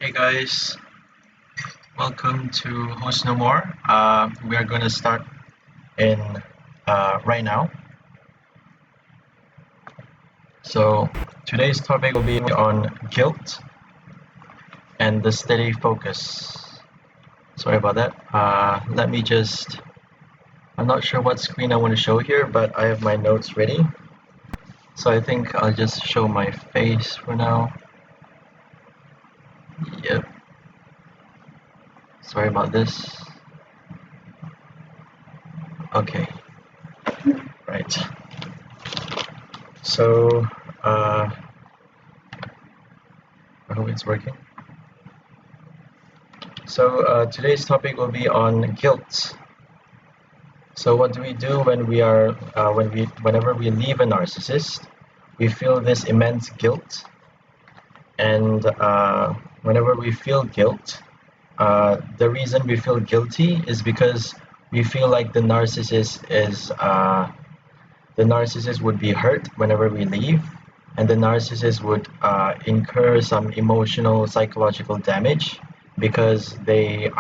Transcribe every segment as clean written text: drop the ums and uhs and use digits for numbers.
Hey guys, welcome to Host No More. We are going to start in right now. So today's topic will be on guilt and the steady focus. Sorry about that. I'm not sure what screen I want to show here, but I have my notes ready. So I think I'll just show my face for now. Yep. Sorry about this. Okay. Right. So I hope it's working. So today's topic will be on guilt. So what do we do when whenever we leave a narcissist? We feel this immense guilt, and whenever we feel guilt, the reason we feel guilty is because we feel like the narcissist would be hurt whenever we leave, and the narcissist would incur some emotional, psychological damage because they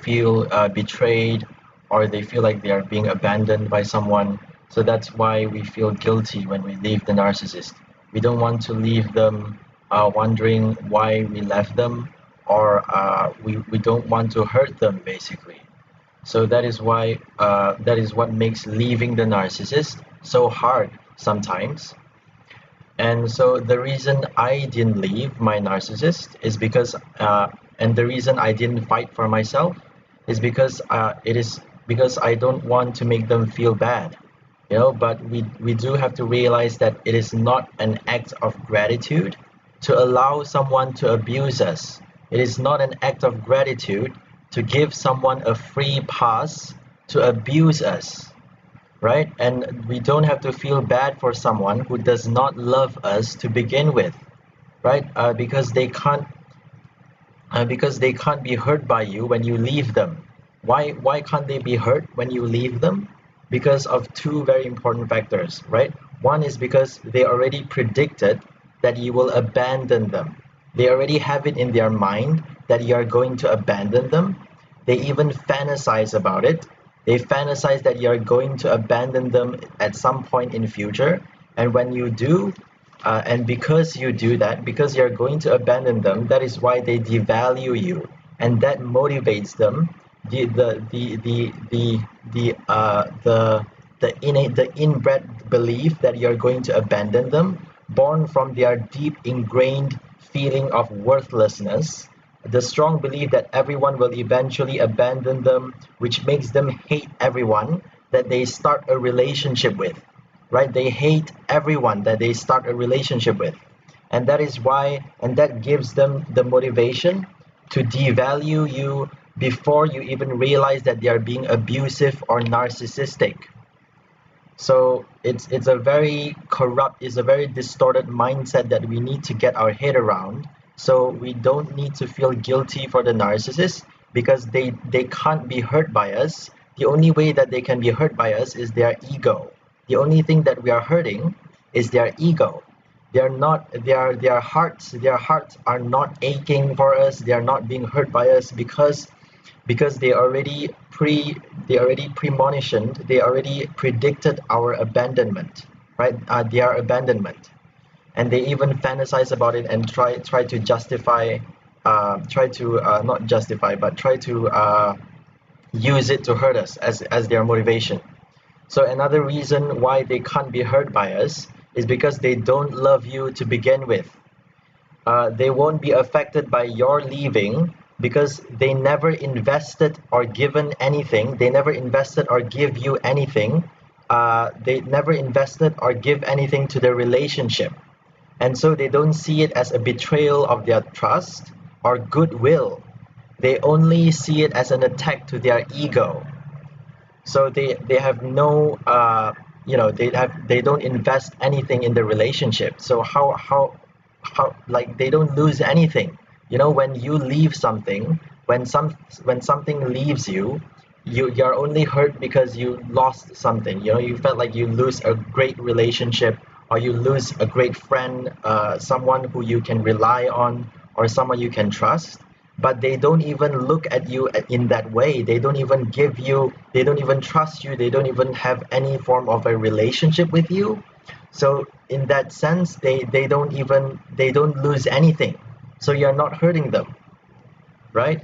feel betrayed, or they feel like they are being abandoned by someone. So that's why we feel guilty when we leave the narcissist. We don't want to leave them wondering why we left them, or we don't want to hurt them, basically. So that is what makes leaving the narcissist so hard sometimes. And so the reason I didn't leave my narcissist is and the reason I didn't fight for myself is because I don't want to make them feel bad, But we do have to realize that it is not an act of gratitude to allow someone to abuse us. It is not an act of gratitude to give someone a free pass to abuse us, right? And we don't have to feel bad for someone who does not love us to begin with, right? Because they can't be hurt by you when you leave them. Why can't they be hurt when you leave them? Because of two very important factors, right? One is because they already predicted that you will abandon them. They already have it in their mind that you are going to abandon them. They even fantasize about it. They fantasize that you're going to abandon them at some point in future. And when you do, and because you do that, because you're going to abandon them, that is why they devalue you, and that motivates them. The inbred belief that you're going to abandon them, born from their deep ingrained feeling of worthlessness, the strong belief that everyone will eventually abandon them, which makes them hate everyone that they start a relationship with, right? They hate everyone that they start a relationship with. And that gives them the motivation to devalue you before you even realize that they are being abusive or narcissistic. So it's a very corrupt, it's a very distorted mindset that we need to get our head around. So we don't need to feel guilty for the narcissist because they can't be hurt by us. The only way that they can be hurt by us is their ego. The only thing that we are hurting is their ego. They are not their hearts are not aching for us. They are not being hurt by us because they already premonitioned, they already predicted our abandonment, right? Their abandonment, and they even fantasize about it and try to justify, try to not justify, but try to use it to hurt us as their motivation. So another reason why they can't be hurt by us is because they don't love you to begin with. They won't be affected by your leaving because they never invested or given anything. They never invested or give you anything. They never invested or give anything to the relationship. And so they don't see it as a betrayal of their trust or goodwill. They only see it as an attack to their ego. So they have no they don't invest anything in the relationship. So how like they don't lose anything. When you leave something, when something leaves you, you're only hurt because you lost something. You felt like you lose a great relationship, or you lose a great friend, someone who you can rely on, or someone you can trust, but they don't even look at you in that way. They don't even they don't even trust you, they don't even have any form of a relationship with you. So in that sense, they don't lose anything. So you're not hurting them, right?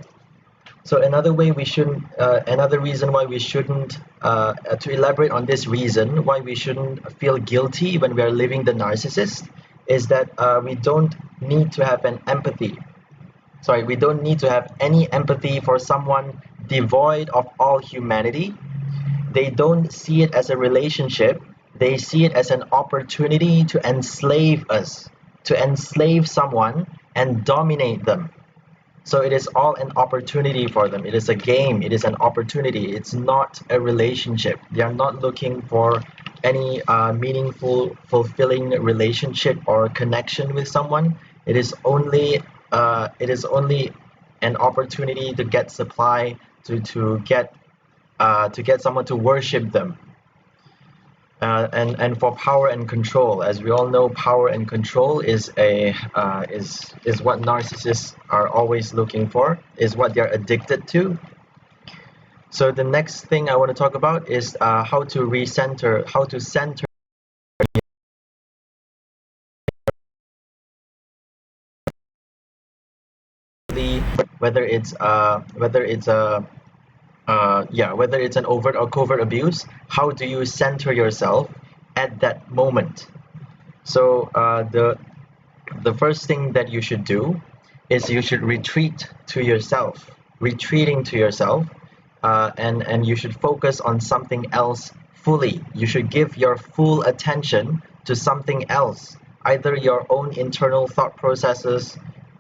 So another reason why we shouldn't, to elaborate on this reason why we shouldn't feel guilty when we are living the narcissist, is that we don't need to have we don't need to have any empathy for someone devoid of all humanity. They don't see it as a relationship. They see it as an opportunity to enslave us, to enslave someone and dominate them. So it is all an opportunity for them. It is a game. It is an opportunity. It's not a relationship. They are not looking for any meaningful, fulfilling relationship or connection with someone. It is only an opportunity to get supply, to get someone to worship them. And for power and control, as we all know, power and control is what narcissists are always looking for, is what they're addicted to. So the next thing I want to talk about is how to center whether it's an overt or covert abuse. How do you center yourself at that moment? So the first thing that you should do is you should retreating to yourself, and you should focus on something else fully. You should give your full attention to something else, either your own internal thought processes,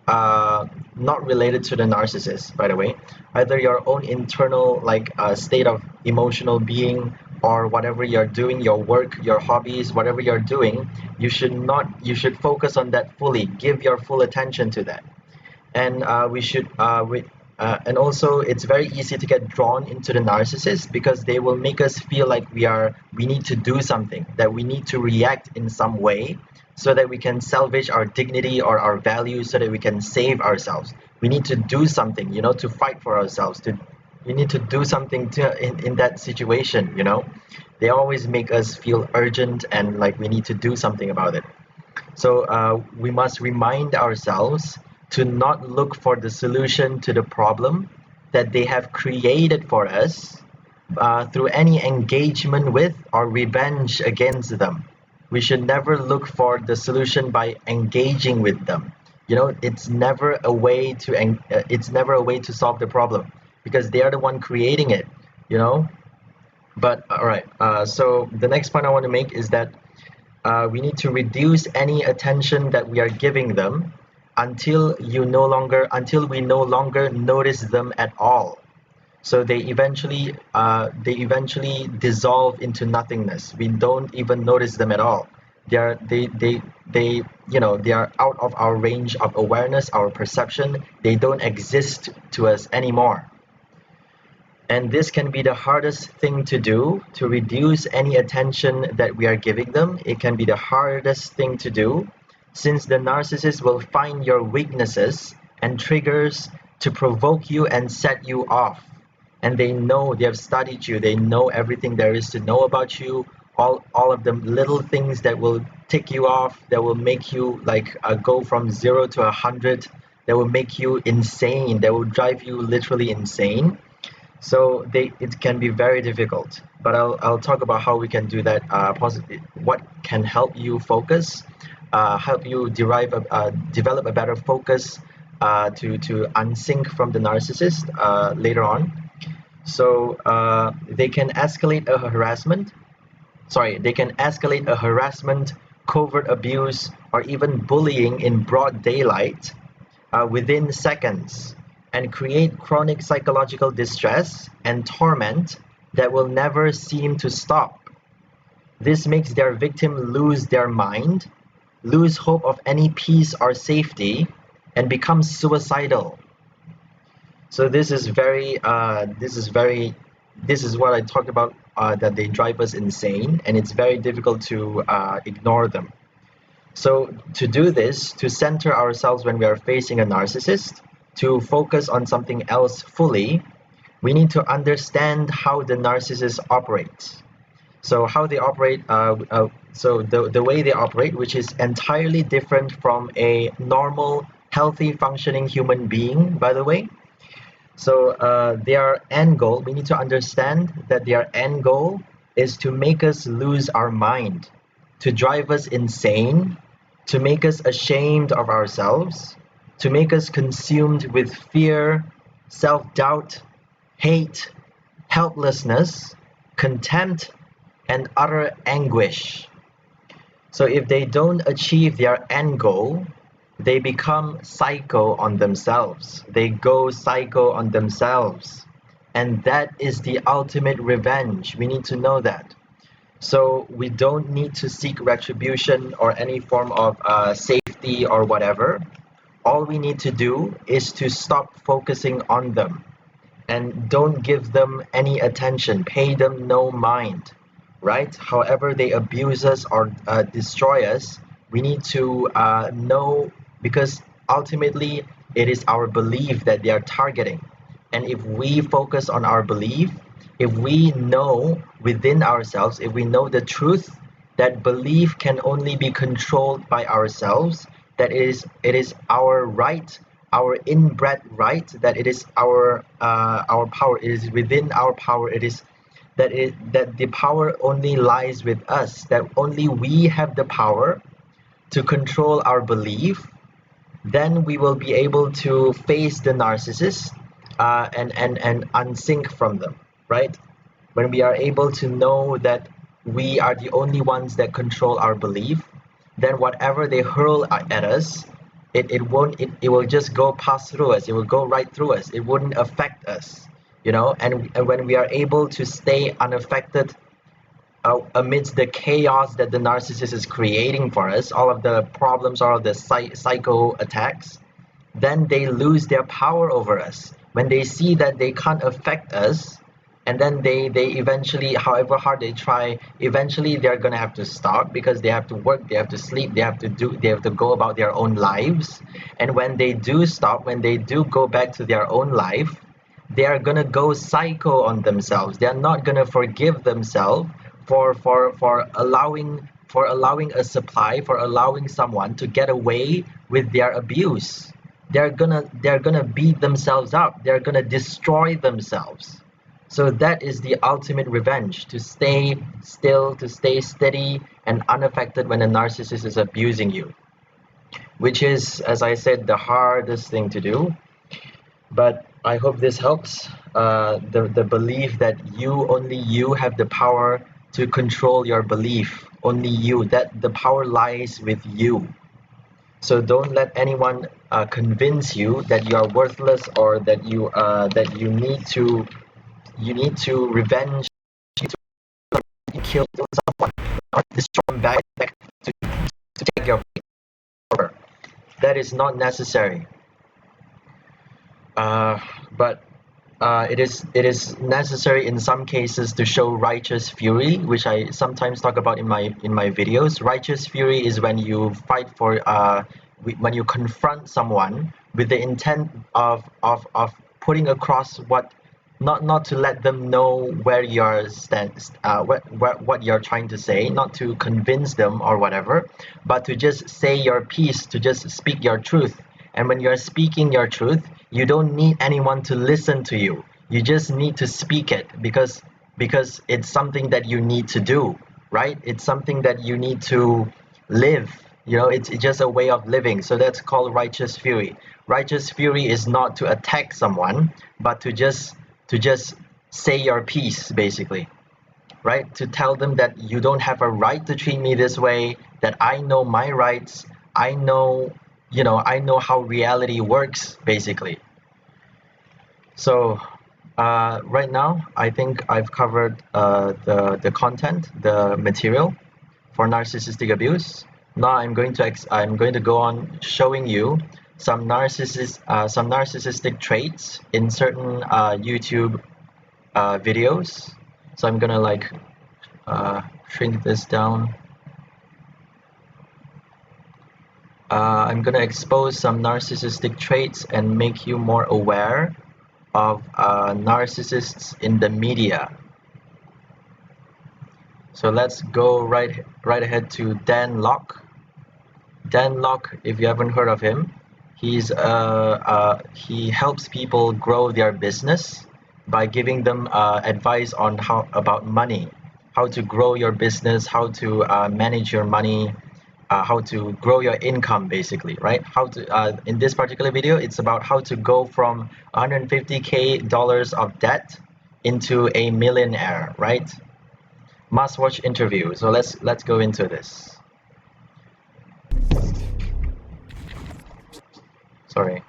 not related to the narcissist, by the way, either your own internal state of emotional being, or whatever you're doing, your work, your hobbies, whatever you're doing. You should focus on that fully, give your full attention to that. And and also it's very easy to get drawn into the narcissist, because they will make us feel like we need to do something, that we need to react in some way, so that we can salvage our dignity or our values, so that we can save ourselves. We need to do something, to fight for ourselves. We need to do something in that situation. They always make us feel urgent and like we need to do something about it. So we must remind ourselves to not look for the solution to the problem that they have created for us through any engagement with or revenge against them. We should never look for the solution by engaging with them. It's never a way to solve the problem, because they are the one creating it. But all right. So the next point I want to make is that we need to reduce any attention that we are giving them until we no longer notice them at all. So they eventually dissolve into nothingness. We don't even notice them at all. They are out of our range of awareness, our perception. They don't exist to us anymore. And this can be the hardest thing to do, to reduce any attention that we are giving them. It can be the hardest thing to do, since the narcissist will find your weaknesses and triggers to provoke you and set you off. And they have studied you. They know everything there is to know about you, all of the little things that will tick you off, that will make you go from 0 to 100, that will make you insane, that will drive you literally insane. So it can be very difficult, but I'll talk about how we can do that. What can help you focus, help you develop a better focus, to unsync from the narcissist later on. So they can escalate a harassment, covert abuse, or even bullying in broad daylight within seconds, and create chronic psychological distress and torment that will never seem to stop. This makes their victim lose their mind, lose hope of any peace or safety, and become suicidal. So this is what I talked about, that they drive us insane, and it's very difficult to ignore them. So to do this, to center ourselves when we are facing a narcissist, to focus on something else fully, we need to understand how the narcissist operates. So how they operate, so the way they operate, which is entirely different from a normal, healthy, functioning human being, by the way. So their end goal, we need to understand that their end goal is to make us lose our mind, to drive us insane, to make us ashamed of ourselves, to make us consumed with fear, self-doubt, hate, helplessness, contempt, and utter anguish. So if they don't achieve their end goal, they become psycho on themselves. They go psycho on themselves. And that is the ultimate revenge. We need to know that. So we don't need to seek retribution or any form of safety or whatever. All we need to do is to stop focusing on them and don't give them any attention, pay them no mind, right? However they abuse us or destroy us, we need to know, because ultimately it is our belief that they are targeting. And if we focus on our belief, if we know within ourselves, if we know the truth that belief can only be controlled by ourselves, that it is our right, our inbred right, that it is our power, it is within our power, it is that the power only lies with us, that only we have the power to control our belief, then we will be able to face the narcissist and unsync from them, right? When we are able to know that we are the only ones that control our belief, then whatever they hurl at us, it will just go pass through us, it will go right through us, it wouldn't affect us, you know. And when we are able to stay unaffected amidst the chaos that the narcissist is creating for us, all of the problems, all of the psycho attacks, then they lose their power over us. When they see that they can't affect us, and then they eventually, however hard they try, eventually they're gonna have to stop, because they have to work, they have to sleep, they have to go about their own lives. And when they do stop, when they do go back to their own life, they are gonna go psycho on themselves. They are not gonna forgive themselves for allowing a supply, for allowing someone to get away with their abuse. They're gonna beat themselves up, they're gonna destroy themselves. So that is the ultimate revenge, to stay still, to stay steady and unaffected when a narcissist is abusing you, which is, as I said, the hardest thing to do. But I hope this helps. The belief that only you have the power to control your belief, only you, that the power lies with you. So don't let anyone convince you that you are worthless, or that you need to revenge, to kill someone, or destroy them back to take your power. That is not necessary. But it is necessary in some cases to show righteous fury, which I sometimes talk about in my videos. Righteous fury is when you fight for when you confront someone with the intent of putting across not to let them know where you're what you're trying to say, not to convince them or whatever, but to just say your piece, to just speak your truth. And when you're speaking your truth, you don't need anyone to listen to you. You just need to speak it, because it's something that you need to do, right? It's something that you need to live. You know, it's just a way of living. So that's called righteous fury. Righteous fury is not to attack someone, but to just say your piece, basically, right? To tell them that you don't have a right to treat me this way, that I know my rights, I know, I know how reality works, basically. So right now, I think I've covered the content, the material for narcissistic abuse. Now I'm going to go on showing you some narcissistic traits in certain YouTube videos. So I'm gonna shrink this down. I'm going to expose some narcissistic traits and make you more aware of narcissists in the media. So let's go right ahead to Dan Lok. Dan Lok, if you haven't heard of him, he helps people grow their business by giving them advice on how about money, how to grow your business, how to manage your money, how to grow your income, basically, right? How to in this particular video, it's about how to go from $150K of debt into a millionaire, right? Must watch interview. So let's go into this. Sorry.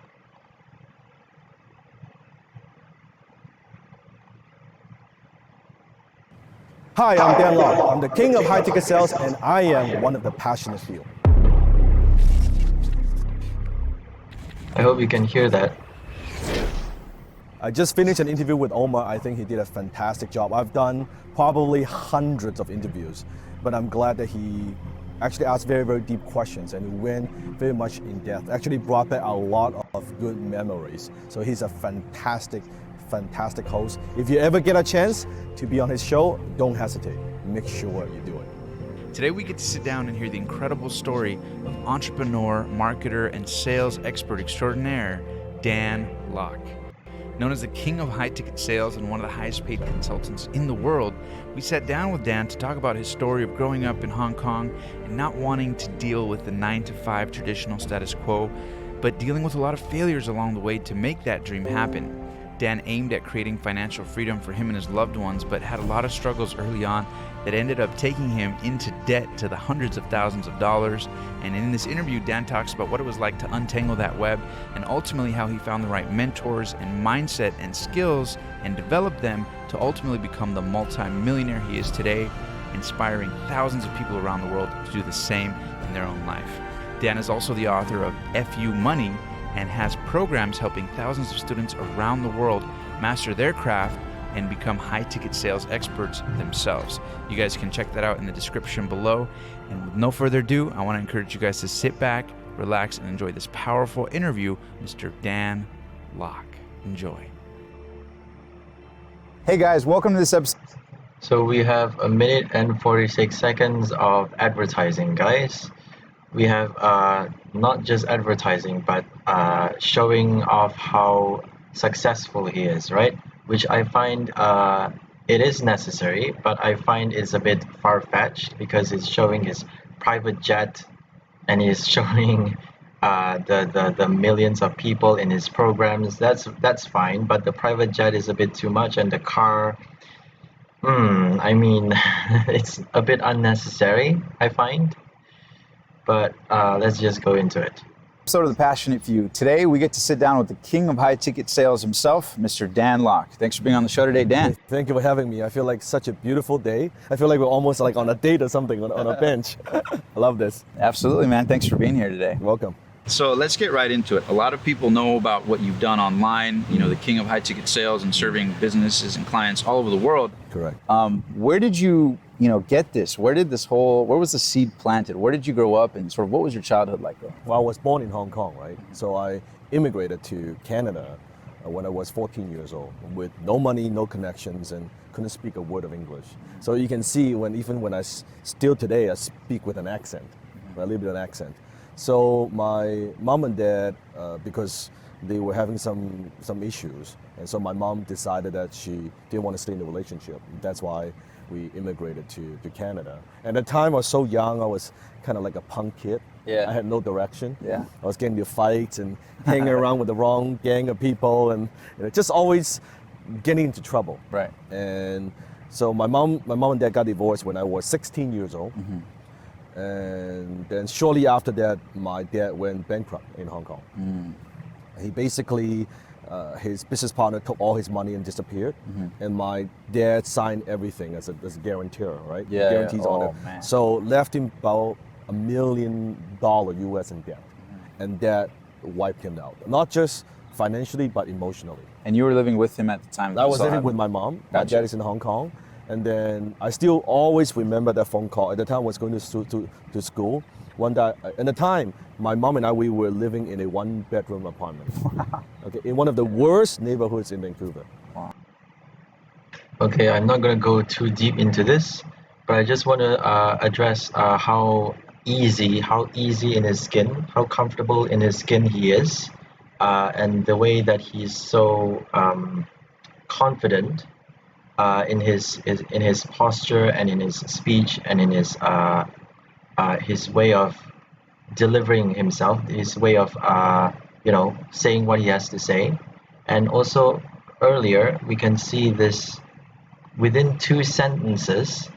Hi, I'm Dan Lok. I'm the king of high-ticket sales, and I am one of the passionate few. I hope you can hear that. I just finished an interview with Omar. I think he did a fantastic job. I've done probably hundreds of interviews, but I'm glad that he actually asked very, very deep questions and he went very much in depth. Actually brought back a lot of good memories. So he's a fantastic host. If you ever get a chance to be on his show, don't hesitate. Make sure you do it. Today we get to sit down and hear the incredible story of entrepreneur, marketer, and sales expert extraordinaire, Dan Lok. Known as the king of high-ticket sales and one of the highest-paid consultants in the world, we sat down with Dan to talk about his story of growing up in Hong Kong and not wanting to deal with the 9-to-5 traditional status quo, but dealing with a lot of failures along the way to make that dream happen. Dan aimed at creating financial freedom for him and his loved ones, but had a lot of struggles early on that ended up taking him into debt to the hundreds of thousands of dollars. And in this interview, Dan talks about what it was like to untangle that web and ultimately how he found the right mentors and mindset and skills and developed them to ultimately become the multi-millionaire he is today, inspiring thousands of people around the world to do the same in their own life. Dan is also the author of FU Money and has programs helping thousands of students around the world master their craft and become high-ticket sales experts themselves. You guys can check that out in the description below. And with no further ado, I want to encourage you guys to sit back, relax, and enjoy this powerful interview with Mr. Dan Lok. Enjoy. Hey guys, welcome to this episode. So we have 1 minute and 46 seconds of advertising, guys. We have not just advertising, but showing off how successful he is, right? Which I find it is necessary, but I find it's a bit far-fetched because it's showing his private jet and he's showing the millions of people in his programs. That's fine, but the private jet is a bit too much, and the car, I mean, it's a bit unnecessary, I find. But let's just go into it. Episode of The Passionate Few. Today we get to sit down with the king of high-ticket sales himself, Mr. Dan Lok. Thanks for being on the show today, Dan. Thank you for having me. I feel like such a beautiful day. I feel like we're almost like on a date or something on a bench. I love this. Absolutely, man. Thanks for being here today. Welcome. So let's get right into it. A lot of people know about what you've done online, you know, the king of high-ticket sales and serving businesses and clients all over the world. Correct. Where did you get this? Where was the seed planted? Where did you grow up and sort of what was your childhood like though? Well, I was born in Hong Kong, right? So I immigrated to Canada when I was 14 years old with no money, no connections, and couldn't speak a word of English. So you can see even when I still today, I speak with an accent, a little bit of an accent. So my mom and dad, because they were having some issues, and so my mom decided that she didn't want to stay in the relationship. That's why we immigrated to Canada. And at the time I was so young, I was kind of like a punk kid. Yeah. I had no direction. Yeah. I was getting into fights and hanging around with the wrong gang of people and just always getting into trouble. Right. And so my mom and dad got divorced when I was 16 years old. Mm-hmm. And then shortly after that, my dad went bankrupt in Hong Kong. He basically, his business partner took all his money and disappeared. And my dad signed everything as a guarantor, right? Yeah. Guarantees Oh, on it. man. So left him about $1 million US in debt. And that wiped him out. Not just financially, but emotionally. And you were living with him at the time? I was living with my mom. My Gotcha. dad is in Hong Kong. And then I still always remember that phone call. At the time I was going to school. One day, at the time, my mom and I, we were living in a one-bedroom apartment. Okay, in one of the worst neighborhoods in Vancouver. Okay, I'm not going to go too deep into this, but I just want to address how easy in his skin, how comfortable in his skin he is, and the way that he's so confident in his posture and in his speech and in his way of delivering himself, his way of saying what he has to say. And also earlier we can see this within 2 sentences,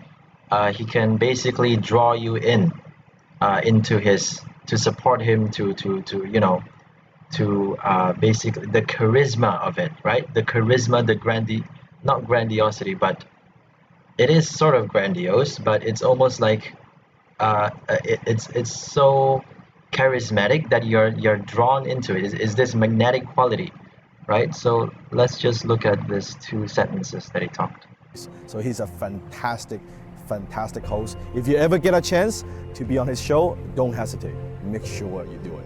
he can basically draw you in into his to support him to basically the charisma of it, right? The charisma, not grandiosity, but it is sort of grandiose, but it's almost like it's so charismatic that you're drawn into it. Is this magnetic quality, right? So let's just look at these 2 sentences that he talked. So he's a fantastic host. If you ever get a chance to be on his show, don't hesitate. Make sure you do it.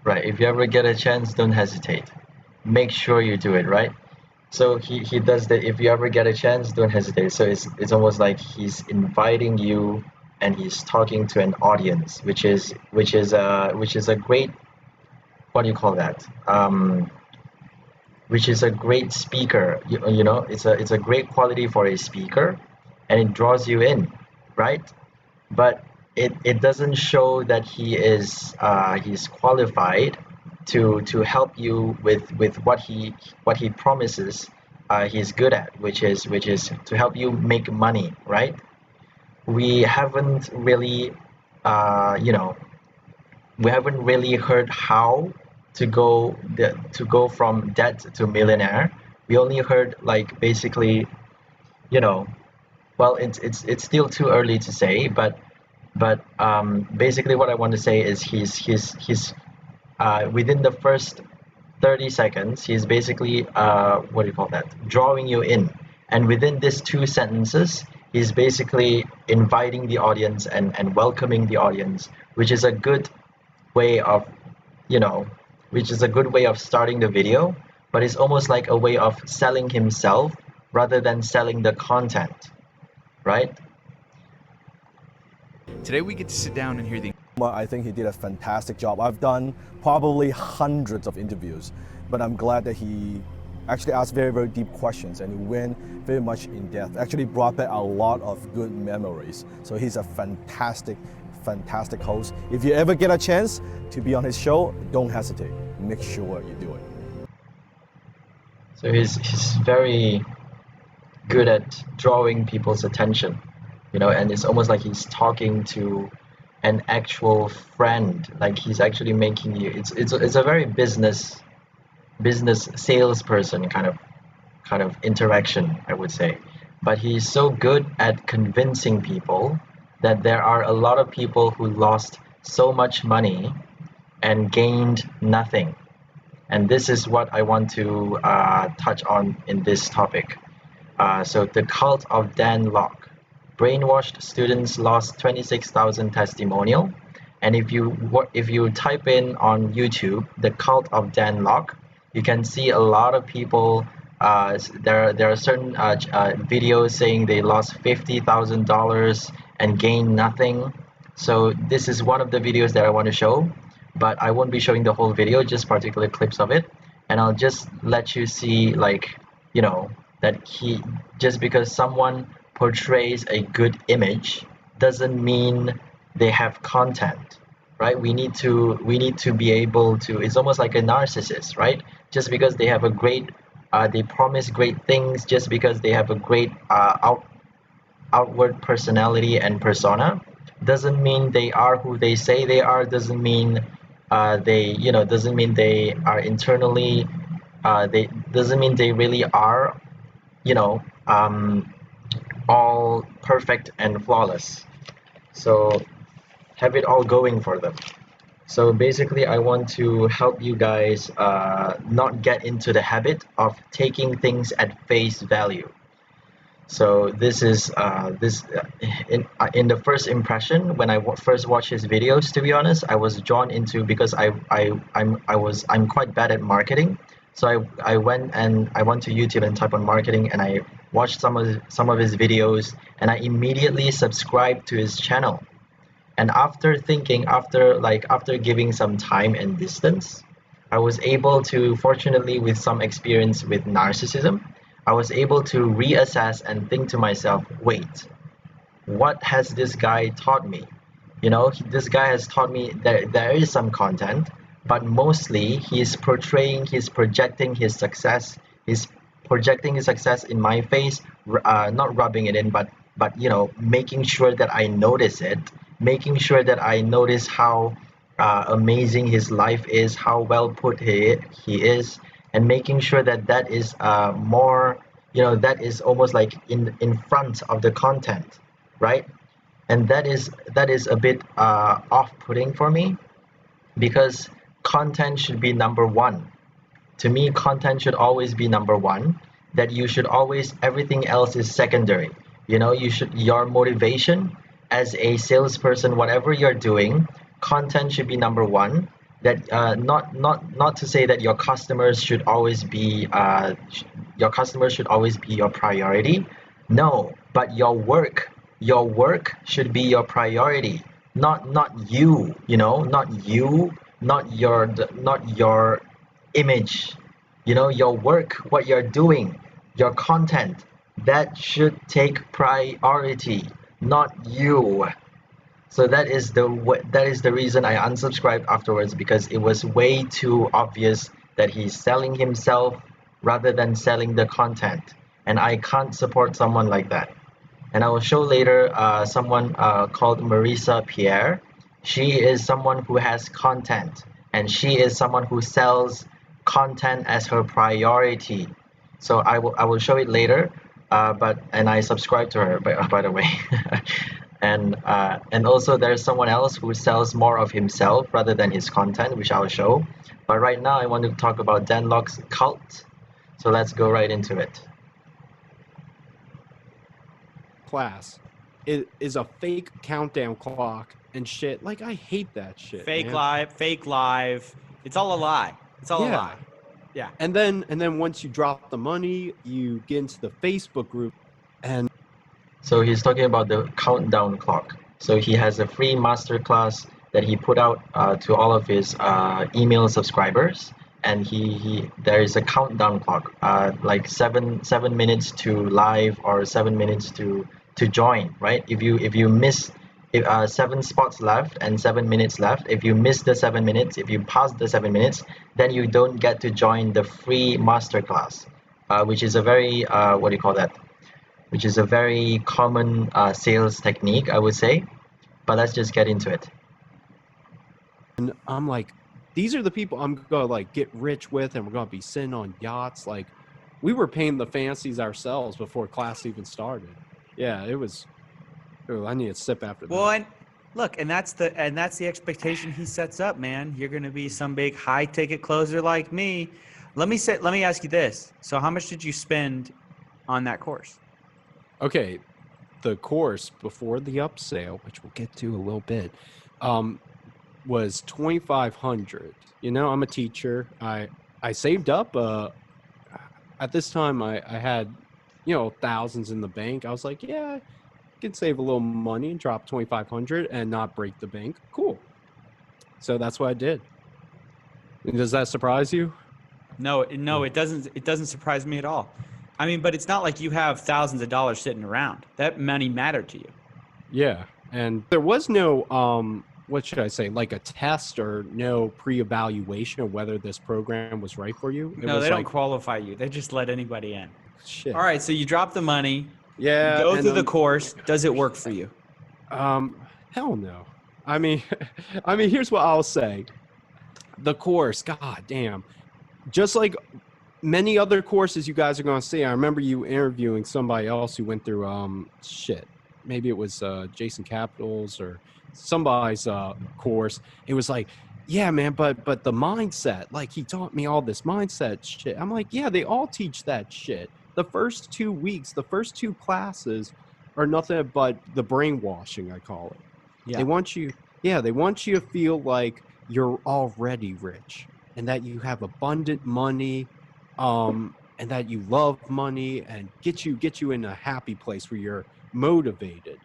Right. If you ever get a chance, don't hesitate. Make sure you do it, right? So he does that. If you ever get a chance, don't hesitate. So it's almost like he's inviting you and he's talking to an audience, which is a great, what do you call that? Which is a great speaker. It's a great quality for a speaker, and it draws you in, right? But it doesn't show that he's qualified to help you with what he promises he's good at, which is to help you make money, right? We haven't really uh, you know we haven't really heard how to go from debt to millionaire. We only heard like basically, you know well, it's still too early to say, but basically what I want to say is he's within the first 30 seconds, he's basically what do you call that, drawing you in, and within these 2 sentences he's basically inviting the audience and welcoming the audience, which is a good way of you know which is a good way of starting the video, but it's almost like a way of selling himself rather than selling the content, right? Today we get to sit down and hear the I think he did a fantastic job. I've done probably hundreds of interviews, but I'm glad that he actually asked very, very deep questions and he went very much in depth. Actually brought back a lot of good memories. So he's a fantastic host. If you ever get a chance to be on his show, don't hesitate. Make sure you do it. So he's very good at drawing people's attention, and it's almost like he's talking to an actual friend, like he's actually making you. It's a very business salesperson kind of interaction, I would say. But he's so good at convincing people that there are a lot of people who lost so much money and gained nothing. And this is what I want to touch on in this topic. So the cult of Dan Lok. Brainwashed students lost 26,000 testimonial. And if you type in on YouTube the cult of Dan Lok, you can see a lot of people. There are certain videos saying they lost $50,000 and gained nothing. So this is one of the videos that I want to show, but I won't be showing the whole video, just particular clips of it, and I'll just let you see, like, that just because someone portrays a good image doesn't mean they have content, right? We need to be able to. It's almost like a narcissist, right? Just because they have a great they promise great things, just because they have a great outward personality and persona, doesn't mean they are who they say they are. Doesn't mean doesn't mean they are internally they doesn't mean they really are all perfect and flawless. So have it all going for them. So basically I want to help you guys not get into the habit of taking things at face value. So this is in the first impression when I first watched his videos. To be honest, I was drawn into because I'm quite bad at marketing. So I went to YouTube and typed on marketing, and I watched some of his videos, and I immediately subscribed to his channel. And after thinking, after giving some time and distance, I was able to, fortunately, with some experience with narcissism, I was able to reassess and think to myself, wait, what has this guy taught me? This guy has taught me that there is some content, but mostly he's projecting his success. He's projecting his success in my face, not rubbing it in, but making sure that I notice it, making sure that I notice how amazing his life is, how well put he is, and making sure that that is more, that is almost like in front of the content, right? And that is a bit off-putting for me, because content should be number one. To me, content should always be number one. That you should always, everything else is secondary. Your motivation as a salesperson, whatever you're doing, content should be number one. That not to say that your customers should always be your priority. No, but your work should be your priority, not you, not you, not your image. Your work, what you're doing, your content, that should take priority, not you. So that is the reason I unsubscribed afterwards, because it was way too obvious that he's selling himself rather than selling the content, and I can't support someone like that. And I will show later someone called Marisa Pierre. She is someone who has content, and she is someone who sells content as her priority. So I will show it later, and I subscribe to her, by the way. And also there's someone else who sells more of himself rather than his content, which I'll show. But right now I want to talk about Dan Lok's cult. So let's go right into it. Class it is a fake countdown clock and shit. Like, I hate that shit. Fake man. live. It's all a lie. It's all a lie. Yeah. And then once you drop the money, you get into the Facebook group, and so he's talking about the countdown clock. So he has a free masterclass that he put out to all of his email subscribers, and there is a countdown clock, like seven minutes to live, or 7 minutes to join, right? If you miss, 7 spots left and 7 minutes left. If you miss the 7 minutes, if you pass the 7 minutes, then you don't get to join the free masterclass, which is a very what do you call that? Which is a very common sales technique, I would say. But let's just get into it. And I'm like, these are the people I'm gonna like get rich with, and we're gonna be sitting on yachts. Like, we were paying the fancies ourselves before class even started. Yeah, it was. Oh, I need a sip after that. Well, and look, and that's the expectation he sets up, man. You're gonna be some big high ticket closer like me. Let me ask you this. So how much did you spend on that course? Okay, the course before the upsale, which we'll get to a little bit, was $2,500. I'm a teacher. I saved up. At this time, I had, thousands in the bank. I was like, yeah, I can save a little money and drop $2,500 and not break the bank. Cool. So that's what I did. Does that surprise you? No, it doesn't. It doesn't surprise me at all. I mean, but it's not like you have thousands of dollars sitting around. That money mattered to you. Yeah, and there was no what should I say, like a test or no pre-evaluation of whether this program was right for you. No, they don't qualify you. They just let anybody in. Shit. All right, so you drop the money. Yeah. You go through the course. Does it work for you? Hell no. I mean, here's what I'll say. The course, god damn. Just like many other courses you guys are going to see, I remember you interviewing somebody else who went through maybe it was Jason Capital's or somebody's course. It was like, yeah, man, but the mindset, like, he taught me all this mindset shit. I'm like, yeah, they all teach that shit. the first 2 weeks, the first 2 classes are nothing but the brainwashing, I call it. Yeah. They want you to feel like you're already rich and that you have abundant money, and that you love money, and get you in a happy place where you're motivated.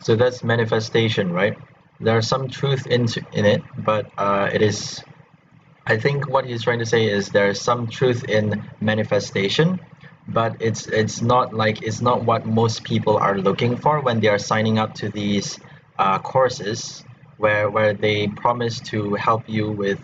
So that's manifestation, right? There's some truth in it, but it is. I think what he's trying to say is there's some truth in manifestation, but it's not what most people are looking for when they are signing up to these courses where they promise to help you with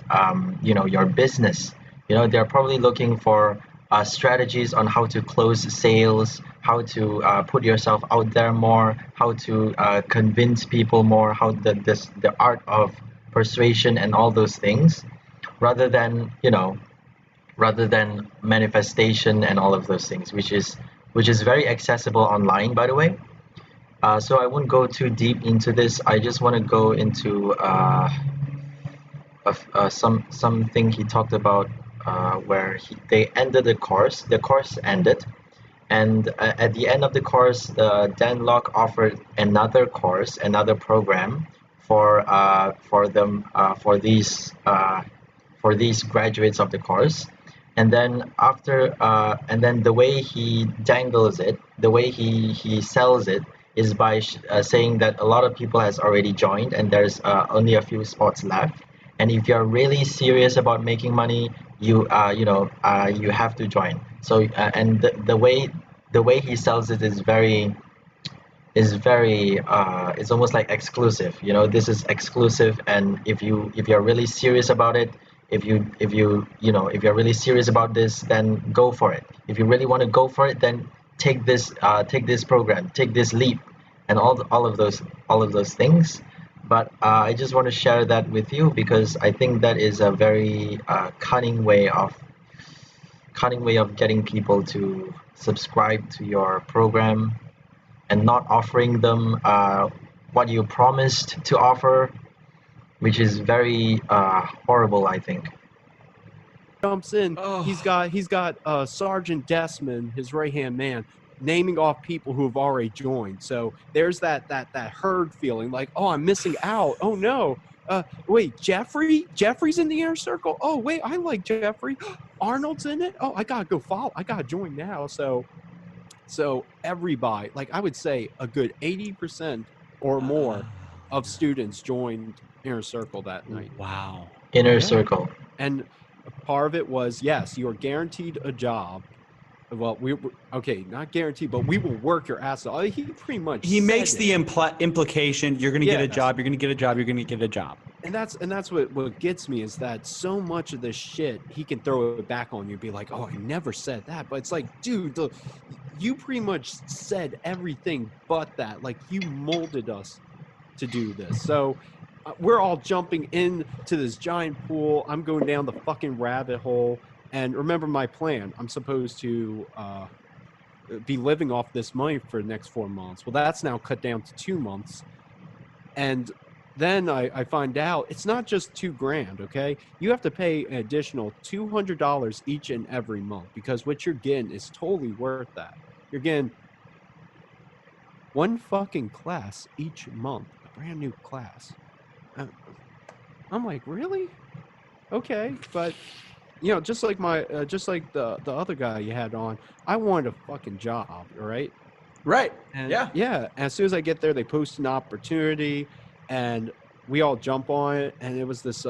your business. They're probably looking for strategies on how to close sales, how to put yourself out there more, how to convince people more, how the art of persuasion and all those things, rather than manifestation and all of those things, which is very accessible online, by the way. So I won't go too deep into this. I just want to go into something he talked about, where they ended the course. The course ended, and at the end of the course, Dan Lok offered another course, another program for them for these graduates of the course. And then the way he dangles it, the way he sells it, is by saying that a lot of people has already joined and there's only a few spots left. And if you're really serious about making money, you have to join. So and the way he sells it is very it's almost like exclusive. This is exclusive, and if you're really serious about it, if you're really serious about this, then go for it. If you really want to go for it, then take this program, take this leap, and all of those things. But I just want to share that with you because I think that is a very cunning way of getting people to subscribe to your program and not offering them what you promised to offer, which is very horrible, I think. Jumps in. Oh. He's got Sergeant Desmond, his right-hand man, naming off people who have already joined. So there's that herd feeling, like, oh, I'm missing out. Oh no. Wait, Jeffrey's in the inner circle. Oh wait, I like Jeffrey. Arnold's in it. Oh, I gotta go follow. I gotta join now. So everybody, like I would say, a good 80% or more of students joined Inner Circle that night. Wow. Inner Circle. And part of it was, yes, you're guaranteed a job. Well, not guaranteed, but we will work your ass off. He pretty much makes said the it. implication you're going to get a job, you're going to get a job, you're going to get a job. And that's what gets me, is that so much of this shit he can throw it back on you, be like, oh, I never said that. But it's like, dude, you pretty much said everything but that. Like, you molded us to do this. So we're all jumping into this giant pool. I'm going down the fucking rabbit hole. And remember my plan. I'm supposed to be living off this money for the next 4 months. Well, that's now cut down to 2 months. And then I find out it's not just $2,000, okay? You have to pay an additional $200 each and every month, because what you're getting is totally worth that. You're getting one fucking class each month, a brand new class. I'm like, really? Okay, but just like the other guy you had on, I wanted a fucking job, all right? Right. And yeah. As soon as I get there, they post an opportunity, and we all jump on it. And it was this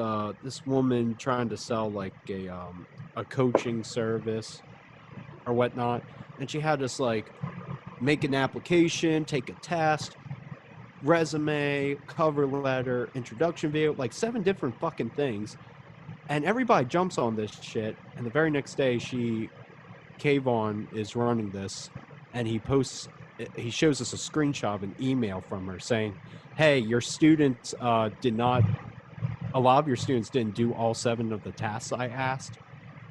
woman trying to sell like a coaching service or whatnot, and she had us like make an application, take a test, resume, cover letter, introduction video, like 7 different fucking things. And everybody jumps on this shit. And the very next day, Kayvon is running this, and he shows us a screenshot of an email from her saying, hey, your students a lot of your students didn't do all 7 of the tasks I asked.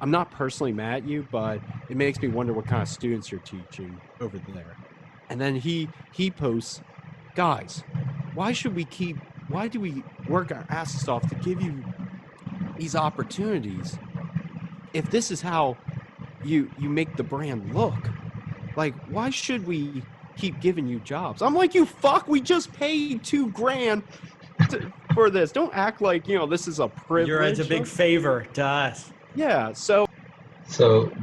I'm not personally mad at you, but it makes me wonder what kind of students you're teaching over there. And then he posts, guys, why do we work our asses off to give you these opportunities if this is how you make the brand look. Like, why should we keep giving you jobs? I'm like, you fuck, we just paid $2,000 for this. Don't act like, this is a privilege. It's a big favor to us. Yeah, so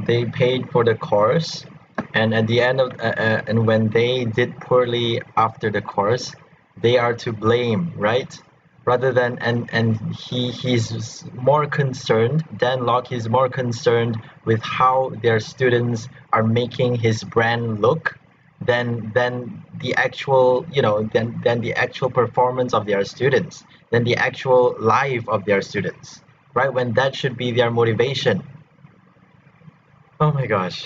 they paid for the course, and at the end of and when they did poorly after the course, they are to blame, right? Rather than and he's more concerned. Dan Locke is more concerned with how their students are making his brand look than the actual than the actual performance of their students, than the actual life of their students, right? When that should be their motivation. Oh my gosh.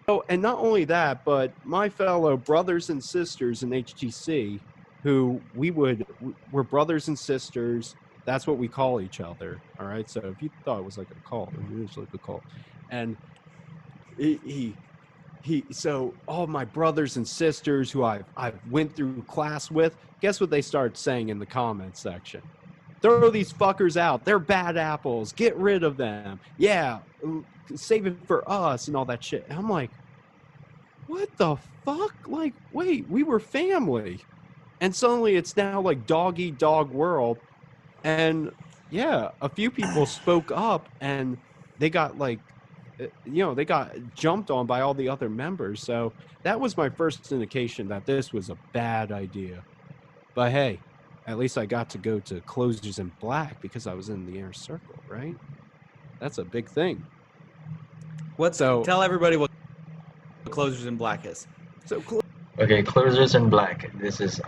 oh, and not only that, but my fellow brothers and sisters in HTC, who we're brothers and sisters. That's what we call each other. All right. So if you thought it was like a cult, it is like a cult. And so all my brothers and sisters who I went through class with, guess what they start saying in the comments section? Throw these fuckers out. They're bad apples. Get rid of them. Yeah, save it for us and all that shit. And I'm like, what the fuck? Like, wait, we were family. And suddenly it's now like dog eat dog world. And yeah, a few people spoke up and they got like, they got jumped on by all the other members. So that was my first indication that this was a bad idea. But hey, at least I got to go to Closers in Black because I was in the inner circle, right? That's a big thing. Tell everybody what Closers in Black is. Okay, Closers in Black. This is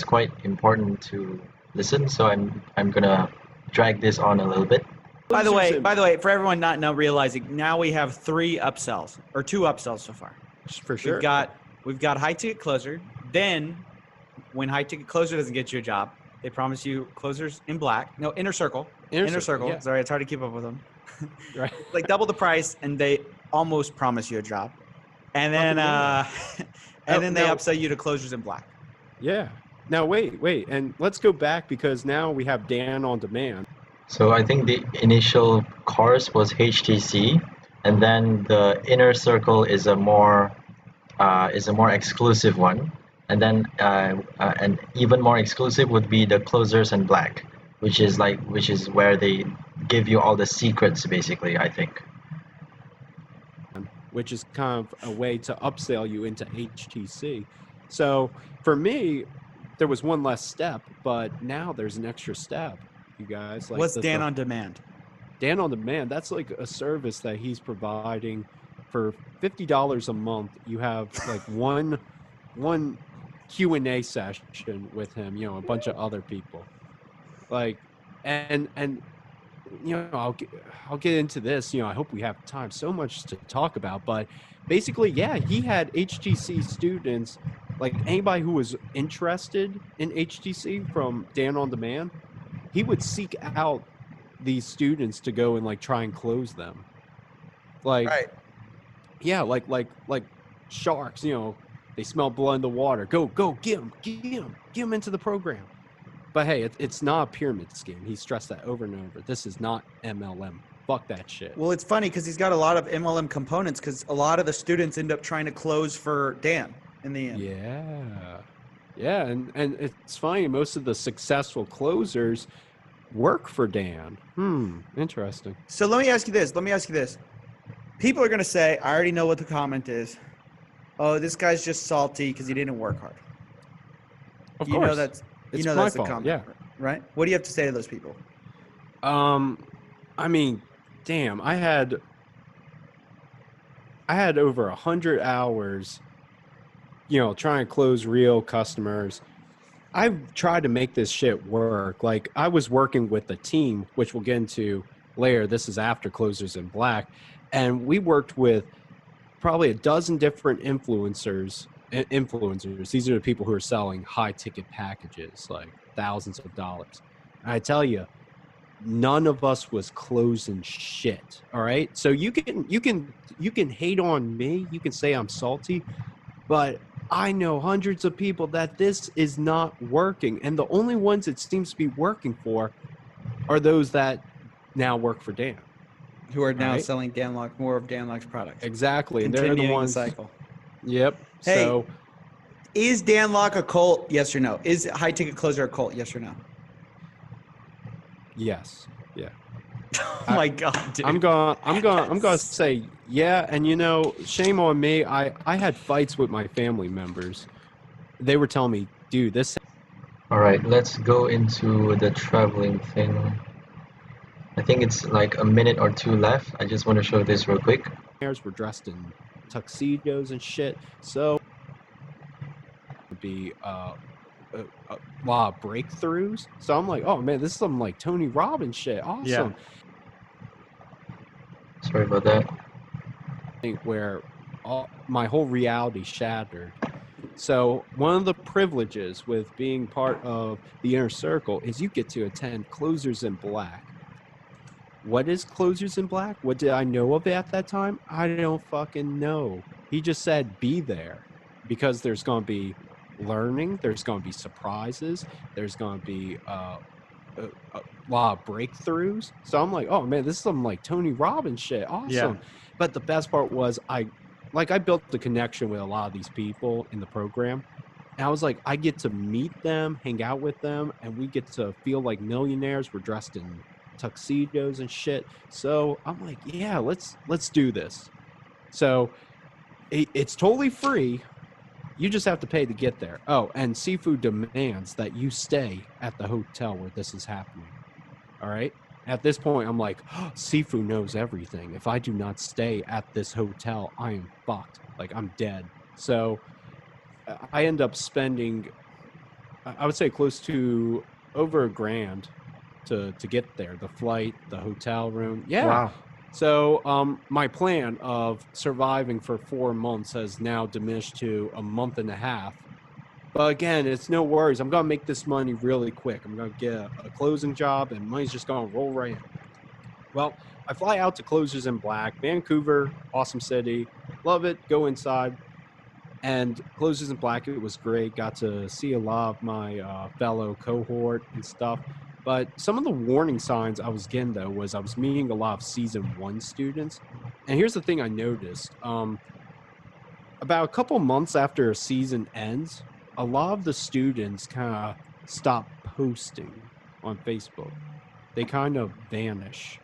quite important to listen, so I'm gonna drag this on a little bit. By the way, for everyone not realizing, now we have 3 upsells or 2 upsells so far. For sure. We've got High Ticket Closer. Then, when High Ticket Closer doesn't get you a job, they promise you Closers in Black. No, Inner Circle. Inner Circle. Yeah. Sorry, it's hard to keep up with them. Right. Like double the price, and they almost promise you a job. And then, they upsell you to Closers in Black. Yeah. Now wait, and let's go back because now we have Dan on Demand. So I think the initial course was HTC, and then the Inner Circle is a more exclusive one, and then and even more exclusive would be the Closers in Black, which is where they give you all the secrets, basically, I think. Which is kind of a way to upsell you into HTC. So for me, there was one less step, but now there's an extra step, you guys. Like what's Dan on Demand? Dan on Demand, that's like a service that he's providing for $50 a month. You have like one Q&A session with him, a bunch of other people. Like, and I'll get into this. I hope we have time. So much to talk about, but basically, yeah, he had HTC students, like anybody who was interested in HTC from Dan on Demand, he would seek out these students to go and like try and close them. Like, right. Yeah, like sharks. They smell blood in the water. Go, get him into the program. But hey, it's not a pyramid scheme. He stressed that over and over. This is not MLM. Fuck that shit. Well, it's funny because he's got a lot of MLM components because a lot of the students end up trying to close for Dan in the end. Yeah, and it's funny. Most of the successful closers work for Dan. Interesting. So let me ask you this. People are going to say, I already know what the comment is. Oh, this guy's just salty because he didn't work hard. Of course. That's my the fault. comment, Yeah. Right? What do you have to say to those people? I mean, damn, I had over 100 hours, trying to close real customers. I've tried to make this shit work. Like, I was working with a team, which we'll get into later. This is after Closers in Black. And we worked with probably a dozen different influencers. These are the people who are selling high ticket packages, like thousands of dollars. And I tell you, none of us was closing shit. All right. So you can hate on me. You can say I'm salty, but I know hundreds of people that this is not working. And the only ones it seems to be working for are those that now work for Dan. Who are now Right. selling Danlock more of Danlock's products. Exactly. And they're the Continuing ones. cycle. Yep. Hey, So is Danlock a cult? Yes or no? Is High Ticket Closer a cult? Yes or no? yes. Yeah. Oh my God, dude. I'm gonna say yeah, and you know, shame on me. I had fights with my family members. They were telling me, dude, this All right, let's go into the traveling thing. I think it's like a minute or two left. I just want to show this real quick. millionaires were dressed in tuxedos and shit. So would be a lot of breakthroughs. So I'm like, oh man, this is some like Tony Robbins shit. Awesome. Sorry about that. Where my whole reality shattered. So one of the privileges with being part of the inner circle is you get to attend Closers in Black. What is Closers in Black? What did I know of it at that time? I don't fucking know. He just said be there because there's going to be learning, there's going to be surprises, there's going to be a lot of breakthroughs. So I'm like, oh man, this is some like Tony Robbins shit. Awesome. Yeah. But the best part was I built the connection with a lot of these people in the program. And I was like, I get to meet them, hang out with them, and we get to feel like millionaires. We're dressed in tuxedos and shit. So I'm like, yeah, let's do this. So it's totally free. You just have to pay to get there. Oh, and Seafood demands that you stay at the hotel where this is happening. All right. At this point, I'm like, oh, Seafood knows everything. If I do not stay at this hotel, I am fucked. Like, I'm dead. So I end up spending, I would say, close to over $1,000 to get there. The flight, the hotel room. Yeah. Wow. So my plan of surviving for 4 months has now diminished to a month and a half. But again, it's no worries. I'm going to make this money really quick. I'm going to get a closing job and money's just going to roll right in. Well, I fly out to Closers in Black, Vancouver, awesome city. Love it. Go inside. And Closers in Black, it was great. Got to see a lot of my fellow cohort and stuff. But some of the warning signs I was getting, though, was I was meeting a lot of season 1 students. And here's the thing I noticed. About a couple months after a season ends, a lot of the students kind of stop posting on Facebook. They kind of vanish.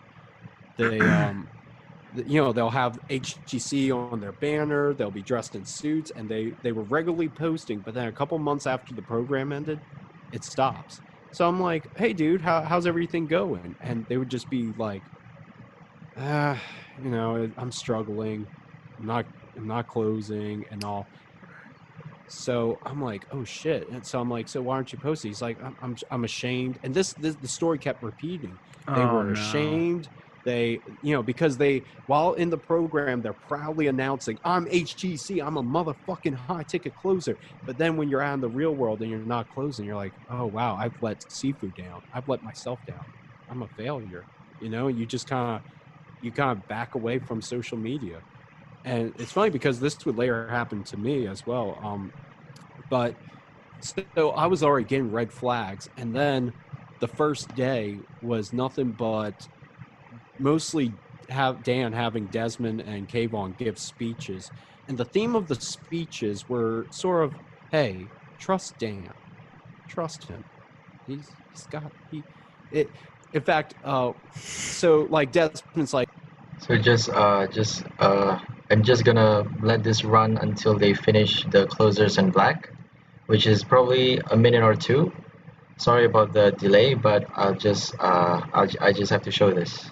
They, you know, they'll have HTC on their banner. They'll be dressed in suits, and they were regularly posting. But then a couple months after the program ended, it stops. So I'm like, hey, dude, how's everything going? And they would just be like, you know, I'm struggling. I'm not closing and all. So I'm like, oh shit. And so I'm like, so why aren't you posting? He's like, I'm ashamed. And this the story kept repeating. They were ashamed. They, you know, because while in the program, they're proudly announcing, I'm HTC, I'm a motherfucking high ticket closer. But then when you're out in the real world and you're not closing, you're like, oh wow, I've let Seafood down. I've let myself down. I'm a failure. You know, you just kind of back away from social media. And it's funny because this would later happen to me as well. But so I was already getting red flags. And then the first day was nothing but mostly Dan having Desmond and Kayvon give speeches. And the theme of the speeches were sort of, hey, trust Dan. Trust him. In fact, so like Desmond's like, So I'm just gonna let this run until they finish the Closers in Black, which is probably a minute or two. Sorry about the delay, but I just have to show this.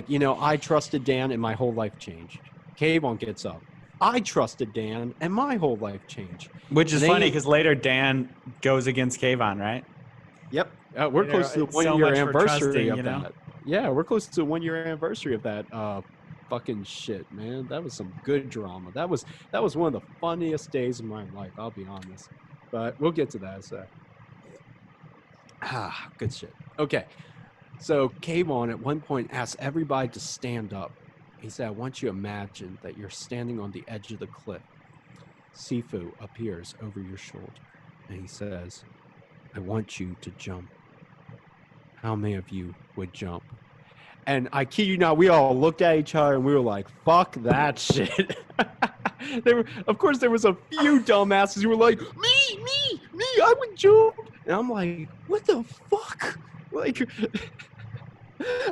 you know, I trusted Dan and my whole life changed. Kayvon gets up. I trusted Dan and my whole life changed. Which is funny because later Dan goes against Kayvon, right? Yep. We're close to the 1 year anniversary of that. Yeah, we're close to the 1 year anniversary of that fucking shit, man. That was some good drama. That was one of the funniest days of my life, I'll be honest. But we'll get to that. So. Good shit. Okay. So Kayvon at one point asked everybody to stand up. He said, I want you to imagine that you're standing on the edge of the cliff. Sifu appears over your shoulder. And he says, I want you to jump. How many of you would jump? And I kid you not, we all looked at each other and we were like, fuck that shit. Of course, there was a few dumbasses who were like, me, I would jump. And I'm like, what the fuck? Like,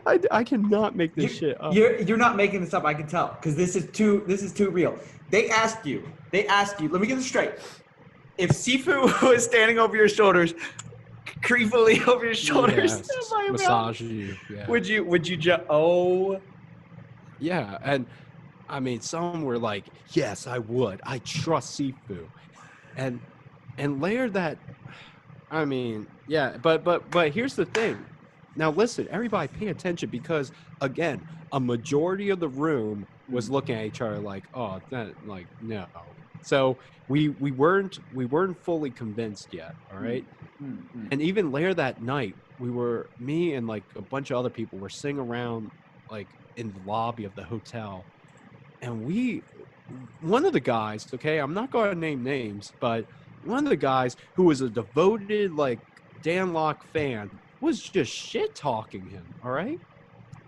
I cannot make this shit up. You're not making this up. I can tell because this is too real. They asked you. Let me get this straight. If Sifu was standing over your shoulders, creepily over your shoulders, Yes, by your massage mouth, you. Yeah. would you just? Oh, Yeah, and I mean, some were like, "Yes, I would. I trust Sifu," and layer that. I mean, yeah, but here's the thing. Now, listen, everybody, pay attention because again, a majority of the room was looking at each other like, "Oh, that like no." So we weren't fully convinced yet. All right. And even later that night, me and like a bunch of other people were sitting around like in the lobby of the hotel. And one of the guys, okay, I'm not going to name names, but one of the guys who was a devoted like Dan Locke fan was just shit talking him. All right.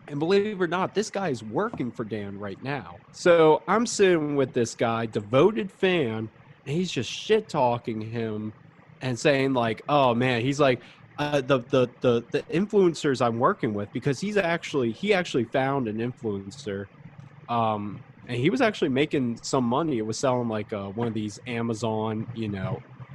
And believe it or not, this guy is working for Dan right now. So I'm sitting with this guy, devoted fan, and he's just shit talking him and saying like, "Oh man," he's like, the influencers I'm working with because he actually found an influencer, and he was actually making some money. It was selling like one of these Amazon,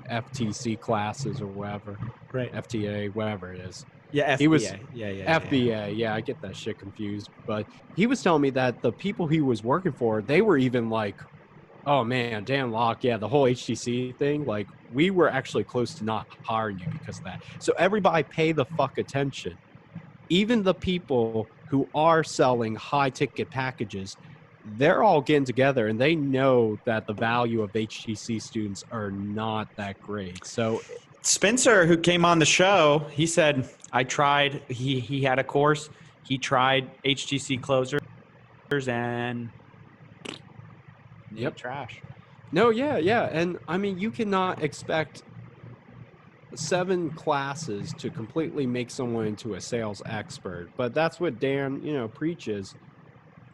FTC classes or whatever, right. FTA, whatever it is. Yeah, FBA. He was yeah. FBA, yeah, I get that shit confused. But he was telling me that the people he was working for, they were even like, "Oh man, Dan Locke, yeah, the whole HTC thing, like we were actually close to not hiring you because of that." So everybody pay the fuck attention. Even the people who are selling high ticket packages, they're all getting together and they know that the value of HTC students are not that great. So Spencer, who came on the show, he said, "I tried." He had a course. He tried HTC closers and trash. no, yeah. And I mean, you cannot expect 7 classes to completely make someone into a sales expert, but that's what Dan, preaches.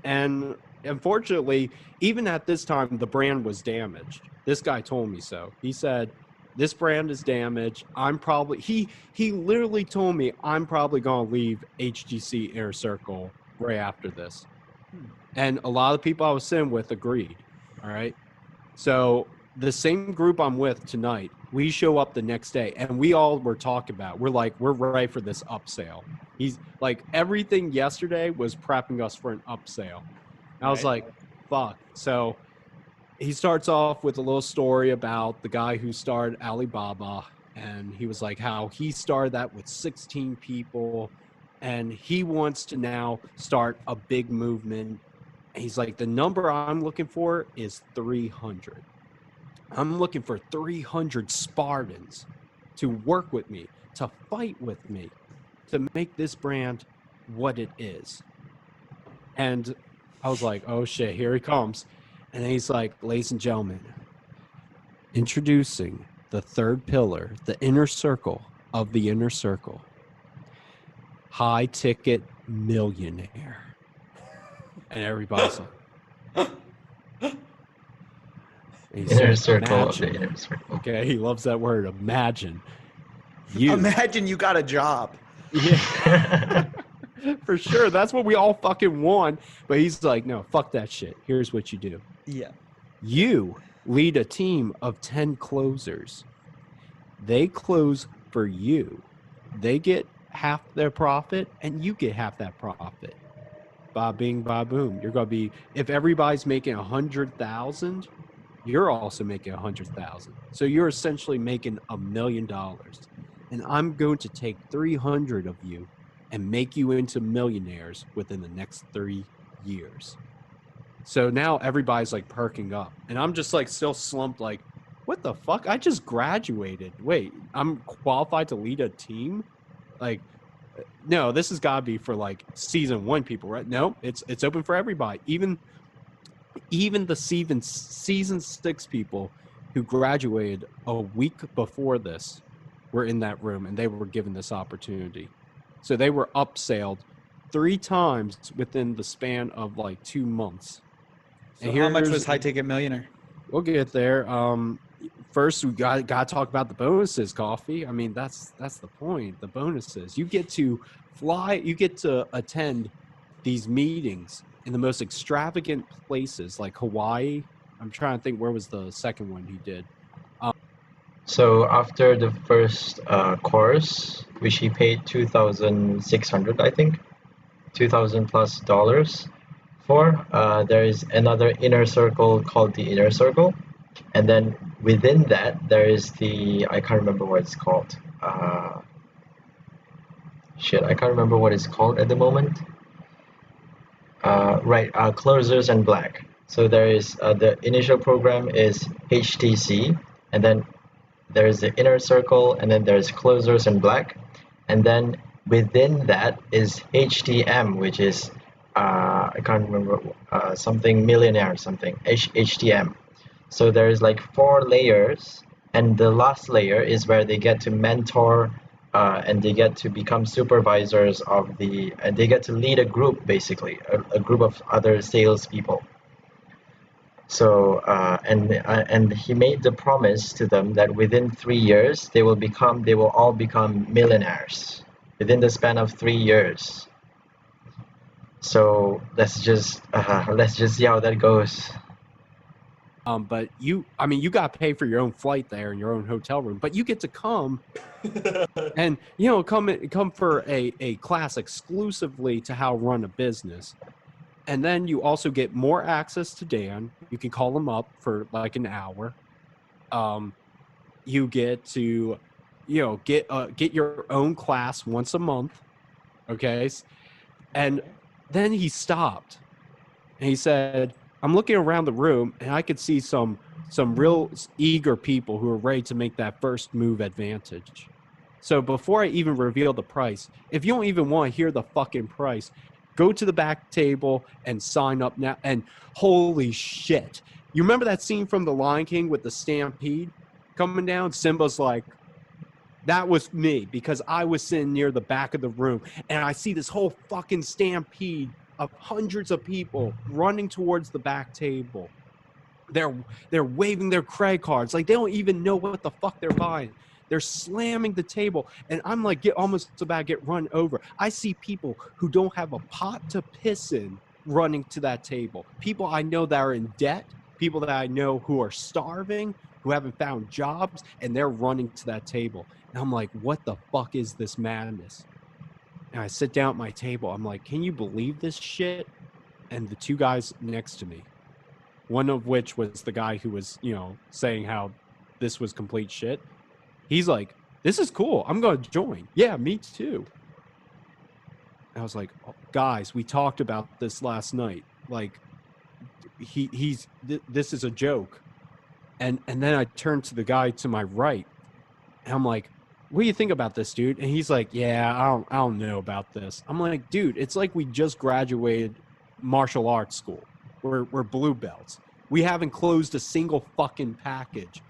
And unfortunately, even at this time, the brand was damaged. This guy told me so. He said, "This brand is damaged. He literally told me I'm probably going to leave HTC Inner Circle right after this." And a lot of people I was sitting with agreed. All right. So the same group I'm with tonight, we show up the next day and we all were talking about, we're ready for this upsell. He's like, everything yesterday was prepping us for an upsell. I was like, fuck. So he starts off with a little story about the guy who started Alibaba. And he was like how he started that with 16 people. And he wants to now start a big movement. He's like, the number I'm looking for is 300. I'm looking for 300 Spartans to work with me, to fight with me, to make this brand what it is. And I was like, oh shit, here he comes. And he's like, ladies and gentlemen, introducing the third pillar, the inner circle of the inner circle, high ticket millionaire. And everybody's like, Inner circle of the inner circle. Okay, he loves that word, imagine. Imagine you got a job. Yeah. For sure. That's what we all fucking want. But he's like, no, fuck that shit. Here's what you do. Yeah. You lead a team of 10 closers. They close for you. They get half their profit and you get half that profit. Ba bing, ba boom. You're going to be, if everybody's making 100,000, you're also making 100,000. So you're essentially making $1 million. And I'm going to take 300 of you and make you into millionaires within the next 3 years. So now everybody's like perking up. And I'm just like still slumped like, what the fuck? I just graduated. Wait, I'm qualified to lead a team? Like, no, this has got to be for like season 1 people, right? No, it's open for everybody. Even the season 6 people who graduated a week before this were in that room and they were given this opportunity. So they were upselled 3 times within the span of like 2 months. So how much was High Ticket Millionaire? We'll get there. First, we got to talk about the bonuses, Coffee. I mean, that's the point. The bonuses. You get to fly. You get to attend these meetings in the most extravagant places, like Hawaii. I'm trying to think, where was the second one he did? So after the first course, which he paid $2,600, I think, $2,000+ for, there is another inner circle called the inner circle, and then within that there is the, I can't remember what it's called. I can't remember what it's called at the moment. Closers and black. So there is the initial program is HTC, and then there is the inner circle, and then there's closers and black, and then within that is HTM, which is I can't remember, something millionaire, something HTM. So there's like 4 layers, and the last layer is where they get to mentor, and they get to become supervisors of the, and they get to lead a group, basically a group of other salespeople. So and he made the promise to them that within 3 years they will all become millionaires within the span of 3 years. So let's just see how that goes. But you got to pay for your own flight there and your own hotel room, but you get to come and, come for a class exclusively to how to run a business. And then you also get more access to Dan. You can call him up for like an hour. You get to, get your own class once a month. Okay. And then he stopped and he said, I'm looking around the room and I could see some real eager people who are ready to make that first move advantage. So before I even reveal the price, if you don't even want to hear the fucking price, go to the back table and sign up now. And holy shit. You remember that scene from The Lion King with the stampede coming down? Simba's like, that was me, because I was sitting near the back of the room and I see this whole fucking stampede of hundreds of people running towards the back table. They're waving their credit cards like they don't even know what the fuck they're buying. They're slamming the table, and I'm like, almost about to get run over. I see people who don't have a pot to piss in running to that table. People I know that are in debt, people that I know who are starving, who haven't found jobs, and they're running to that table. And I'm like, what the fuck is this madness? And I sit down at my table. I'm like, can you believe this shit? And the 2 guys next to me, one of which was the guy who was, saying how this was complete shit. He's like, this is cool. I'm going to join. Yeah, me too. I was like, oh, guys, we talked about this last night. Like, this is a joke. And then I turned to the guy to my right, and I'm like, what do you think about this, dude? And he's like, yeah, I don't know about this. I'm like, dude, it's like we just graduated martial arts school. We're blue belts. We haven't closed a single fucking package.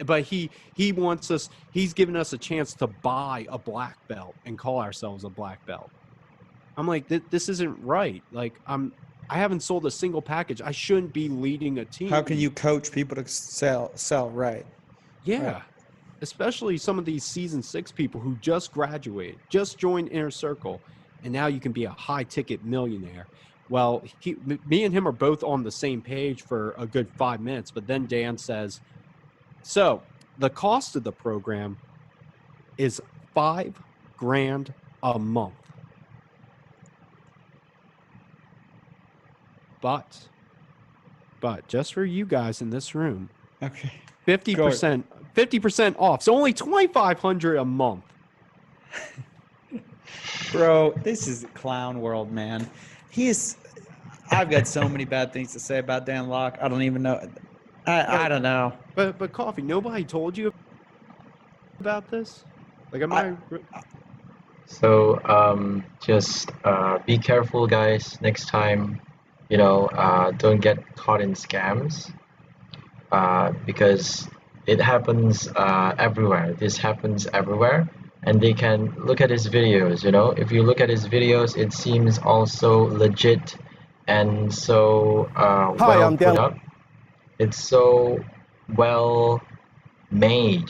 But he wants us, he's given us a chance to buy a black belt and call ourselves a black belt. I'm like, this isn't right. Like, I haven't sold a single package. I shouldn't be leading a team. How can you coach people to sell right? Yeah. Right. Especially some of these season 6 people who just graduated, just joined Inner Circle, and now you can be a high ticket millionaire. Well, me and him are both on the same page for a good 5 minutes, but then Dan says, so the cost of the program is $5,000 a month. But just for you guys in this room, Okay. 50% off. So only $2,500 a month. Bro, this is clown world, man. I've got so many bad things to say about Dan Locke. I don't even know. I don't know. But Coffee, nobody told you about this? Like, So just be careful, guys, next time. Don't get caught in scams, because it happens everywhere. This happens everywhere, and they can look at his videos. If you look at his videos, it seems also legit and so Hi, well I'm put Dan. up. It's so well made.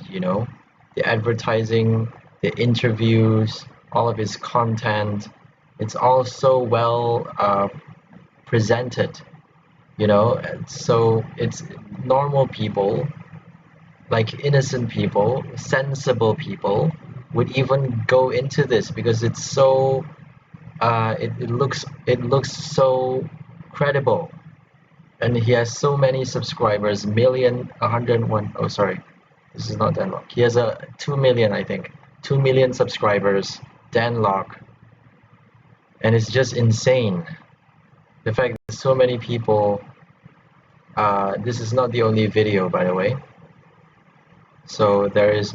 The advertising, the interviews, all of his content, it's all so well presented. So it's normal people, like innocent people, sensible people would even go into this because it's so it looks so credible, and he has so many subscribers, 101. Oh, sorry, this is not Dan Lok. He has a 2 million, I think, 2 million subscribers, Dan Lok, and it's just insane. The fact that so many people. This is not the only video, by the way. So there is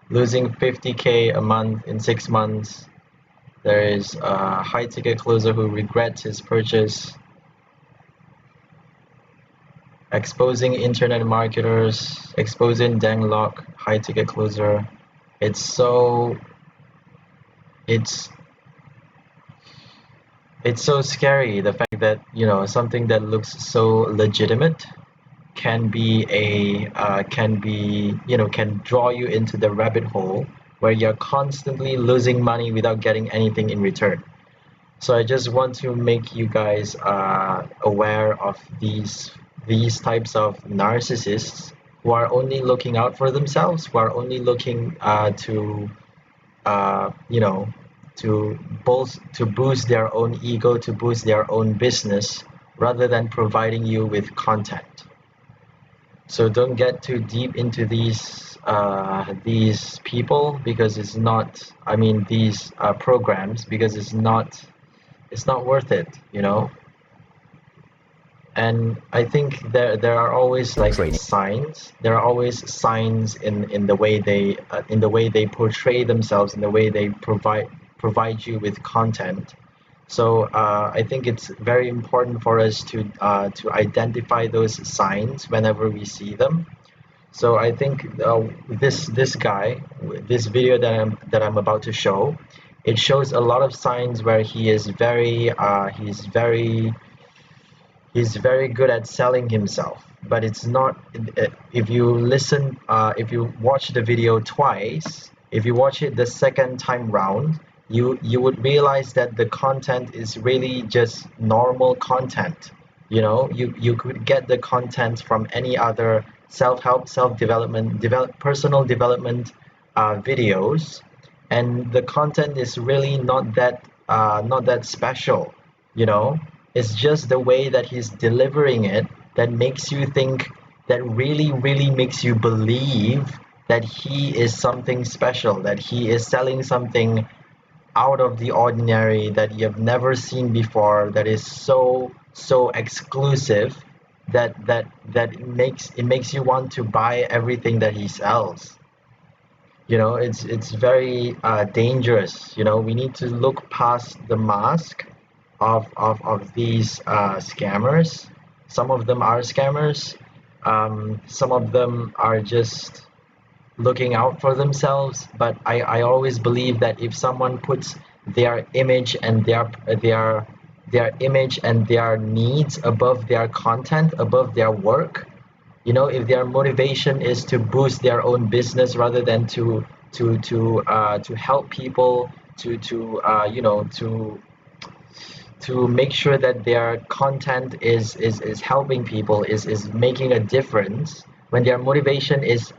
losing 50K a month in 6 months. There is a high ticket closer who regrets his purchase. Exposing internet marketers, exposing Dan Lok, high ticket closer. It's so scary, the fact that something that looks so legitimate can can draw you into the rabbit hole where you're constantly losing money without getting anything in return. So I just want to make you guys aware of these types of narcissists who are only looking out for themselves, who are only looking to you know to boost their own ego, to boost their own business, rather than providing you with content. So don't get too deep into these people, because it's not, I mean, these programs, because it's not worth it. And I think there are always like signs. There are always signs in the way they portray themselves, in the way they provide you with content. So I think it's very important for us to identify those signs whenever we see them. So I think this guy, this video that I'm about to show, it shows a lot of signs where he is he's very good at selling himself. But it's not, if you watch the video twice, if you watch it the second time round, you would realize that the content is really just normal content. You could get the content from any other self-help, self-development, personal development videos, and the content is really not that special. you know it's just the way that he's delivering it that makes you think, that really makes you believe that he is something special, that he is selling something out of the ordinary that you have never seen before, that is so exclusive, that it makes you want to buy everything that he sells. It's very dangerous. We need to look past the mask of these scammers. Some of them are scammers. Some of them are just looking out for themselves. But I always believe that if someone puts their image and their image and their needs above their content, above their work, if their motivation is to boost their own business rather than to help people, to make sure that their content is helping people, is making a difference, when their motivation is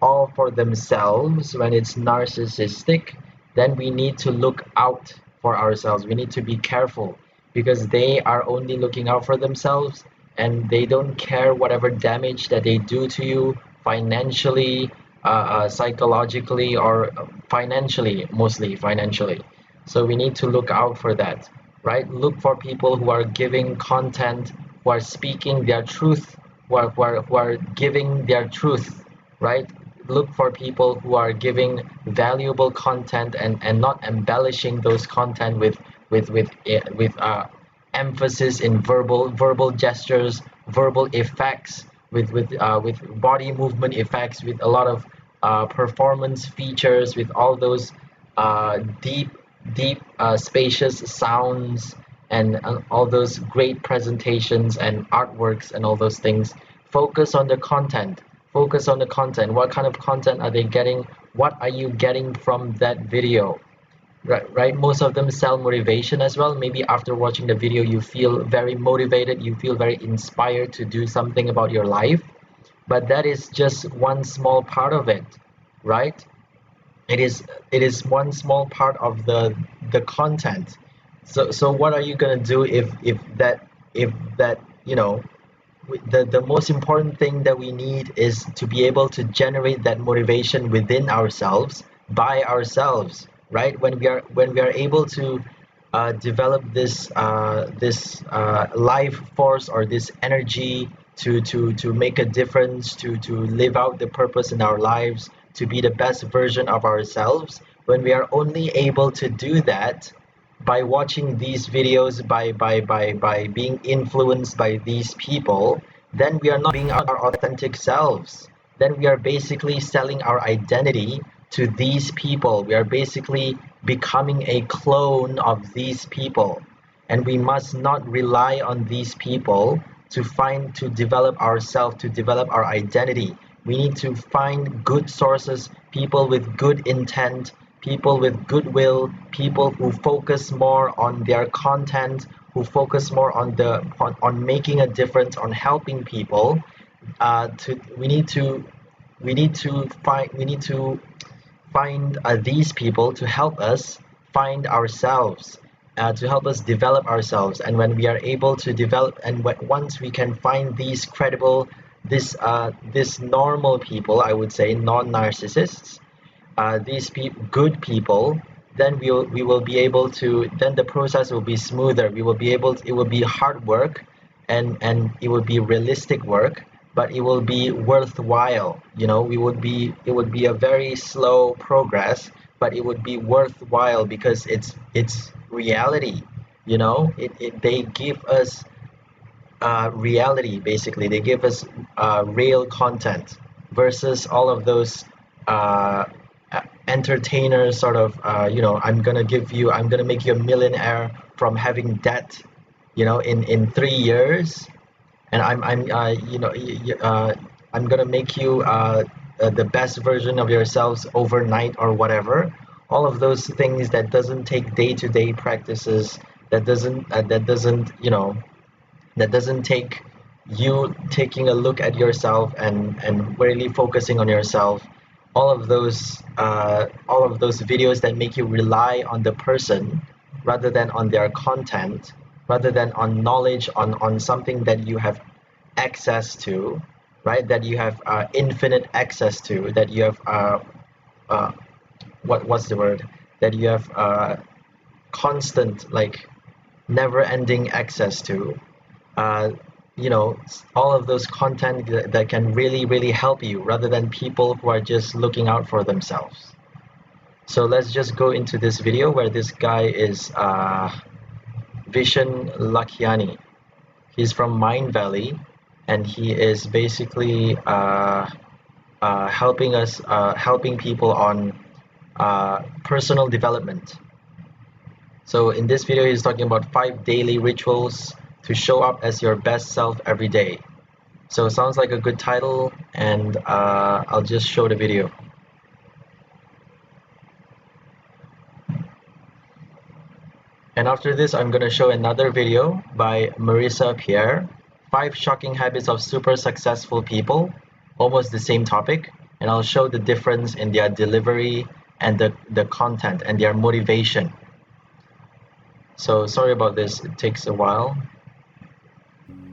all for themselves, when it's narcissistic, then we need to look out for ourselves. We need to be careful, because they are only looking out for themselves, and they don't care whatever damage that they do to you, financially, psychologically, or financially, mostly financially. So we need to look out for that, right? Look for people who are giving content, who are speaking their truth, who are giving their truth, right? Look for people who are giving valuable content, and not embellishing those content with emphasis in verbal gestures, verbal effects, with body movement effects, with a lot of performance features, with all those deep spacious sounds, and all those great presentations and artworks and all those things. Focus on the content. Focus on the content. What kind of content are they getting? What are you getting from that video? Right, most of them sell motivation as well. Maybe after watching the video you feel very motivated, you feel very inspired to do something about your life, but that is just one small part of it, right? It is one small part of the content. So what are you going to do if that the most important thing that we need is to be able to generate that motivation within ourselves, by ourselves, right? When we are able to develop this life force, or this energy to make a difference, to live out the purpose in our lives, to be the best version of ourselves. When we are only able to do that by watching these videos, by being influenced by these people, then we are not being our authentic selves. Then we are basically selling our identity to these people. We are basically becoming a clone of these people. And we must not rely on these people to develop ourselves, to develop our identity. We need to find good sources, people with good intent, people with goodwill, people who focus more on their content, who focus more on making a difference, on helping people. We need to find these people to help us find ourselves, to help us develop ourselves. And when we are able to develop, and once we can find these credible, this normal people, I would say non-narcissists, good people, then we will be able to, then the process will be smoother. We will be able to, it will be hard work, and it will be realistic work, but it will be worthwhile. It would be a very slow progress, but it would be worthwhile because it's reality. They give us reality. Basically, they give us real content, versus all of those uh, entertainers, sort of, I'm gonna make you a millionaire from having debt, in 3 years, and I'm gonna make you the best version of yourselves overnight, or whatever. All of those things that doesn't take day-to-day practices, that doesn't take you taking a look at yourself, and really focusing on yourself. All of those videos that make you rely on the person rather than on their content, rather than on knowledge, on something that you have access to, right? That you have infinite access to, that you have uh, what's the word, that you have constant, like, never ending access to. uh, all of those content that can really help you, rather than people who are just looking out for themselves. So let's just go into this video where this guy is Vishen Lakhiani. He's from Mind Valley, and he is basically helping people on personal development. So in this video, he's talking about 5 daily rituals to show up as your best self every day. So it sounds like a good title, and I'll just show the video. And after this, I'm going to show another video by Marissa Pierre, 5 shocking habits of super successful people, almost the same topic, and I'll show the difference in their delivery and the content and their motivation. So sorry about this, it takes a while.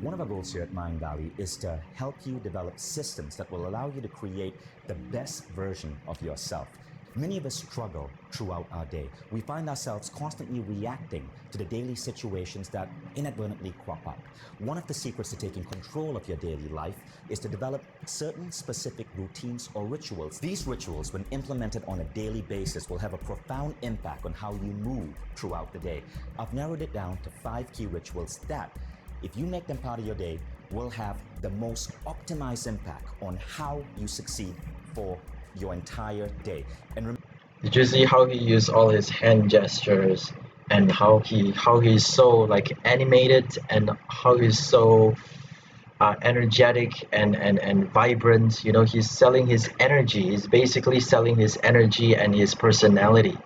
One of our goals here at Mind Valley is to help you develop systems that will allow you to create the best version of yourself. Many of us struggle throughout our day. We find ourselves constantly reacting to the daily situations that inadvertently crop up. One of the secrets to taking control of your daily life is to develop certain specific routines or rituals. These rituals, when implemented on a daily basis, will have a profound impact on how you move throughout the day. I've narrowed it down to 5 key rituals that, if you make them part of your day, will have the most optimized impact on how you succeed for your entire day. And Did you see how he used all his hand gestures and how he's so like animated and how he's so energetic and vibrant? You know, he's selling his energy. He's basically selling his energy and his personality.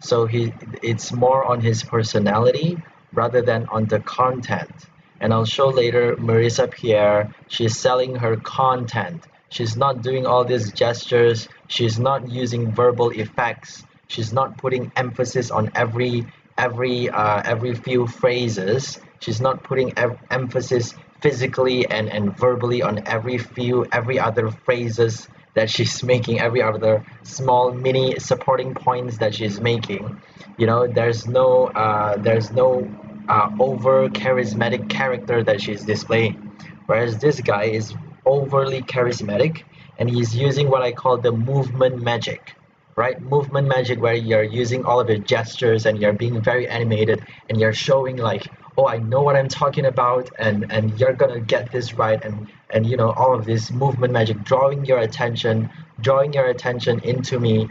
So it's more on his personality rather than on the content. And I'll show later Marissa Pierre, she's selling her content. She's not doing all these gestures. She's not using verbal effects. She's not putting emphasis on every few phrases. She's not putting emphasis physically and verbally on every other phrases that she's making, every other small mini supporting points that she's making. You know, there's no over charismatic character that she's displaying, whereas this guy is overly charismatic and he's using what I call the movement magic, right? Movement magic, where you're using all of your gestures and you're being very animated and you're showing like, oh, I know what I'm talking about, and you're gonna get this right, and you know, all of this movement magic, drawing your attention into me.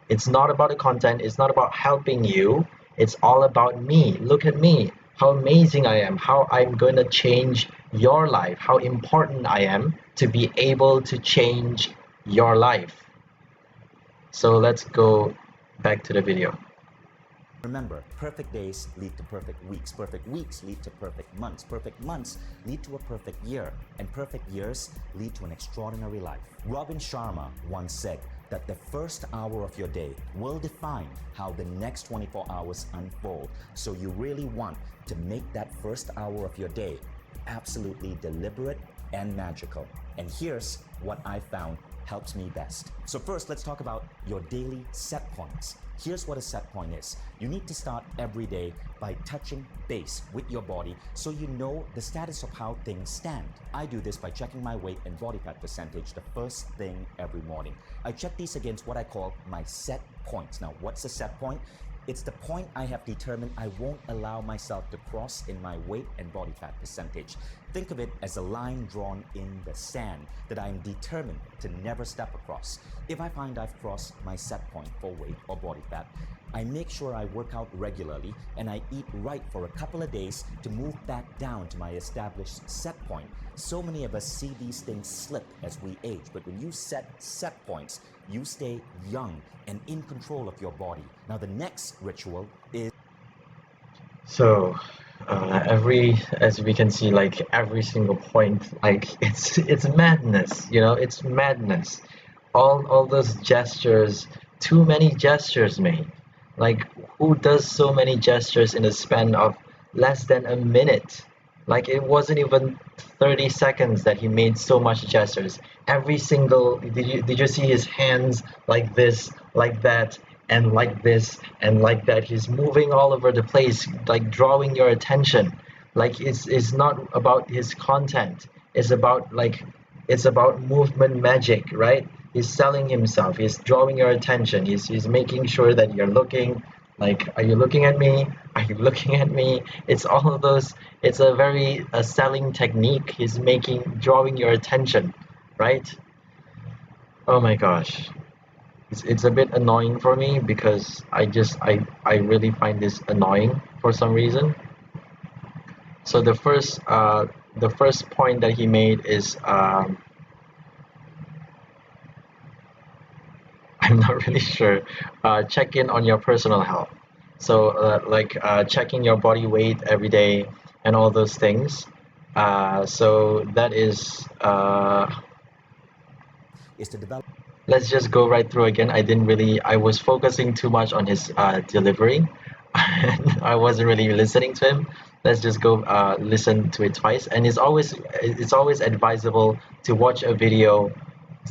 It's not about the content, it's not about helping you, it's all about me. Look at me, how amazing I am, how I'm going to change your life, how important I am to be able to change your life. So let's go back to the video. remember, perfect days lead to perfect weeks lead to perfect months lead to a perfect year, and perfect years lead to an extraordinary life. Robin Sharma once said that the first hour of your day will define how the next 24 hours unfold. So you really want to make that first hour of your day absolutely deliberate and magical. And here's what I found helps me best. So first, let's talk about your daily set points. Here's what a set point is. You need to start every day by touching base with your body so you know the status of how things stand. I do this by checking my weight and body fat percentage the first thing every morning. I check these against what I call my set points. Now, what's a set point? It's the point I have determined I won't allow myself to cross in my weight and body fat percentage. Think of it as a line drawn in the sand that I am determined to never step across. If I find I've crossed my set point for weight or body fat, I make sure I work out regularly and I eat right for a couple of days to move back down to my established set point. So many of us see these things slip as we age, but when you set points, you stay young and in control of your body. Now the next ritual is... So as we can see, like every single point, like it's madness, you know, it's madness. All those gestures, too many gestures made. Like, who does so many gestures in a span of less than a minute? Like, it wasn't even 30 seconds that he made so much gestures. Every single, did you see his hands like this, like that, and like this, and like that? He's moving all over the place, like drawing your attention. Like, it's not about his content. It's about movement magic, right? He's selling himself. He's drawing your attention. He's making sure that you're looking. Like, are you looking at me? Are you looking at me? It's all of those. It's a selling technique. He's drawing your attention, right? Oh my gosh. It's a bit annoying for me because I really find this annoying for some reason. So the first point that he made is I'm not really sure. Check in on your personal health. So checking your body weight every day and all those things. So that is to develop... Let's just go right through again. I was focusing too much on his delivery. I wasn't really listening to him. Let's just go listen to it twice. And it's always advisable to watch a video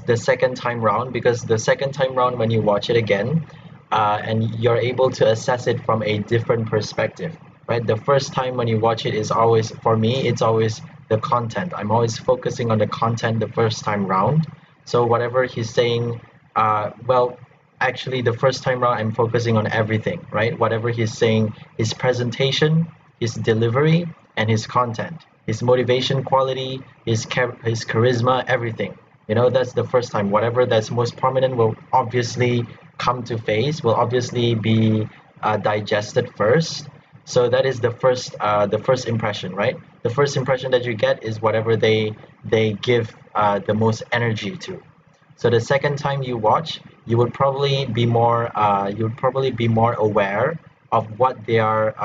the second time round, because the second time round when you watch it again and you're able to assess it from a different perspective, right? The first time when you watch it is always, for me, it's always the content. I'm always focusing on the content the first time round. So whatever he's saying, well, actually the first time round I'm focusing on everything, right? Whatever he's saying, his presentation, his delivery, and his content, his motivation quality, his charisma, everything. You know, that's the first time. Whatever that's most prominent will obviously come to face, will obviously be digested first. So that is the first impression, right? The first impression that you get is whatever they give the most energy to. So the second time you watch, you would probably be more aware of what they are,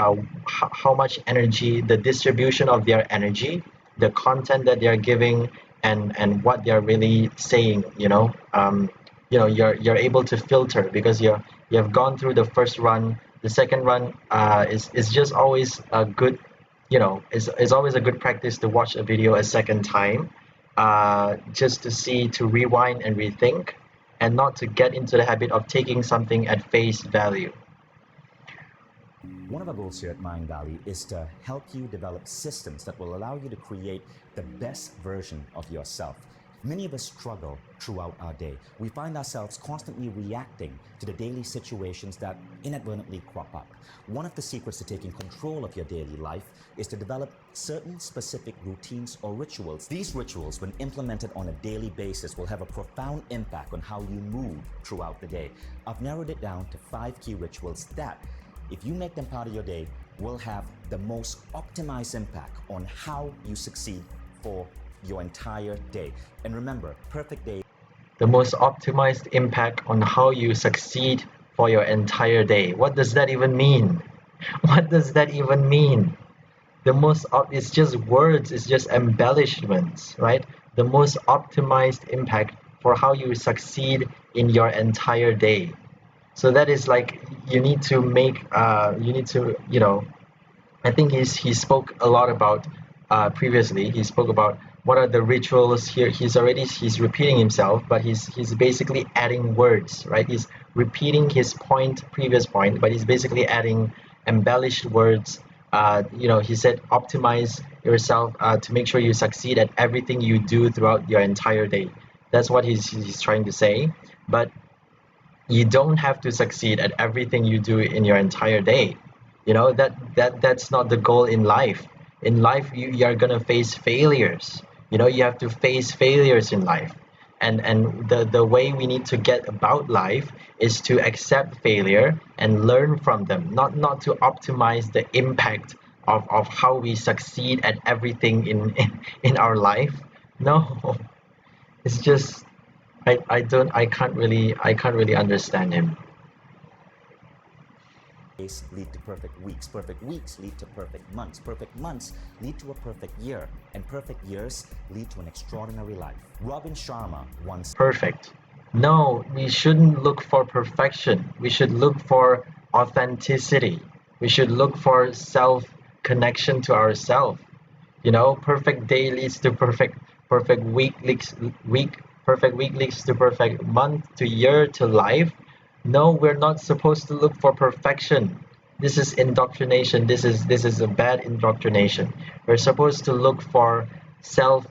how much energy, the distribution of their energy, the content that they are giving, and what they are really saying. You're able to filter because you have gone through the first run. The second run is just always a good, is always a good practice to watch a video a second time, just to see, to rewind and rethink, and not to get into the habit of taking something at face value. One of our goals here at Mind Valley is to help you develop systems that will allow you to create the best version of yourself. Many of us struggle throughout our day. We find ourselves constantly reacting to the daily situations that inadvertently crop up. One of the secrets to taking control of your daily life is to develop certain specific routines or rituals. These rituals, when implemented on a daily basis, will have a profound impact on how you move throughout the day. I've narrowed it down to 5 key rituals that, if you make them part of your day, will have the most optimized impact on how you succeed for your entire day. And remember, perfect day. The most optimized impact on how you succeed for your entire day. What does that even mean? What does that even mean? It's just words, it's just embellishments, right? The most optimized impact for how you succeed in your entire day. So that is like, you need to make, you need to, I think he spoke a lot about, previously he spoke about what are the rituals here. He's repeating himself, but he's basically adding words, right? He's repeating his previous point, but he's basically adding embellished words. He said optimize yourself to make sure you succeed at everything you do throughout your entire day. That's what he's trying to say. But you don't have to succeed at everything you do in your entire day. That's not the goal in life. In life, you are going to face failures. You have to face failures in life, and the way we need to get about life is to accept failure and learn from them, not to optimize the impact of how we succeed at everything in our life. No, it's just, I can't really understand him. Days lead to perfect weeks lead to perfect months lead to a perfect year, and perfect years lead to an extraordinary life. Robin Sharma once Perfect. No, we shouldn't look for perfection. We should look for authenticity. We should look for self connection to ourselves. Perfect day leads to perfect perfect week leads to perfect month to year to life. No, we're not supposed to look for perfection. This is indoctrination. This is a bad indoctrination. We're supposed to look for self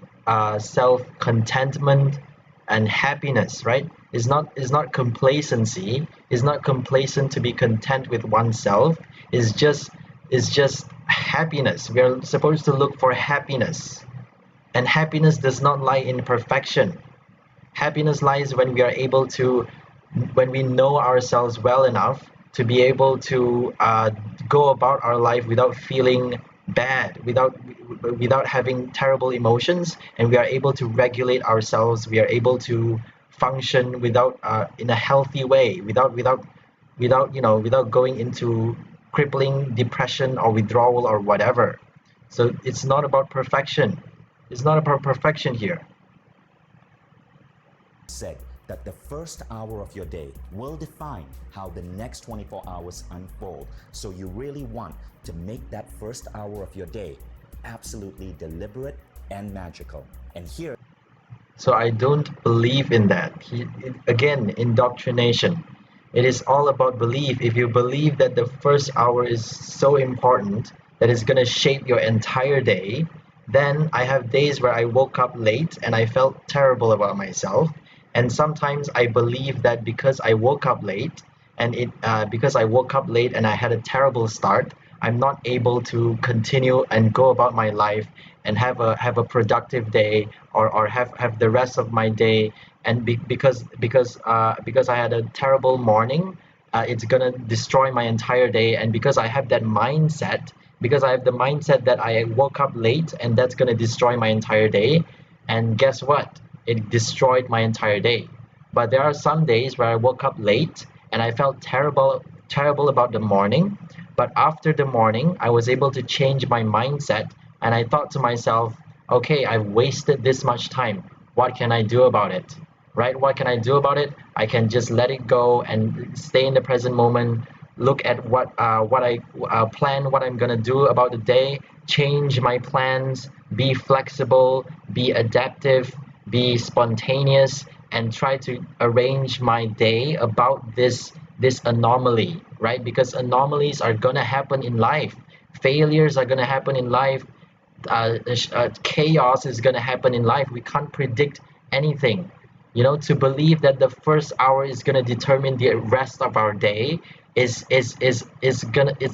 contentment and happiness, right? It's not complacency. It's not complacent to be content with oneself. It's just happiness. We are supposed to look for happiness. And happiness does not lie in perfection. Happiness lies when we know ourselves well enough to be able to go about our life without feeling bad, without having terrible emotions, and we are able to regulate ourselves. We are able to function in a healthy way, without going into crippling depression or withdrawal or whatever. So it's not about perfection. It's not about perfection here. said that the first hour of your day will define how the next 24 hours unfold. So you really want to make that first hour of your day absolutely deliberate and magical. And here, So I don't believe in that. Again, indoctrination. It is all about belief. If you believe that the first hour is so important that it's going to shape your entire day, then I have days where I woke up late and I felt terrible about myself. And sometimes I believe that because I woke up late and I had a terrible start, I'm not able to continue and go about my life and have a productive day, or have the rest of my day, and because I had a terrible morning, it's gonna destroy my entire day. And because I have that mindset, because I have the mindset that I woke up late and that's gonna destroy my entire day, and guess what? It destroyed my entire day. But there are some days where I woke up late and I felt terrible about the morning. But after the morning, I was able to change my mindset, and I thought to myself, okay, I've wasted this much time. What can I do about it? Right? What can I do about it? I can just let it go and stay in the present moment. Look at what I plan, what I'm gonna do about the day. Change my plans. Be flexible. Be adaptive. Be spontaneous, and try to arrange my day about this anomaly, right? Because anomalies are gonna happen in life. Failures are gonna happen in life. Chaos is gonna happen in life. We can't predict anything. To believe that the first hour is gonna determine the rest of our day it's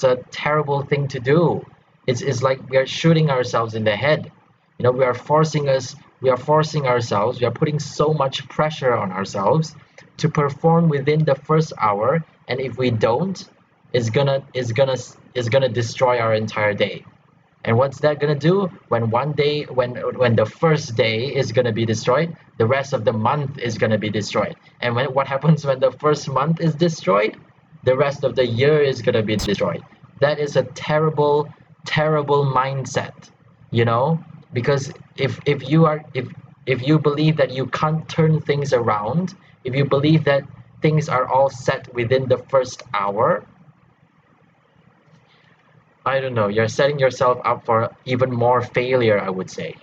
a terrible thing to do. It's like we are shooting ourselves in the head. We are forcing ourselves, we are putting so much pressure on ourselves to perform within the first hour, and if we don't, it's gonna destroy our entire day. And what's that gonna do? When the first day is gonna be destroyed, the rest of the month is gonna be destroyed. And what happens when the first month is destroyed? The rest of the year is gonna be destroyed. That is a terrible, terrible mindset, you know? Because if you believe that you can't turn things around, if you believe that things are all set within the first hour, I don't know, you're setting yourself up for even more failure, I would say.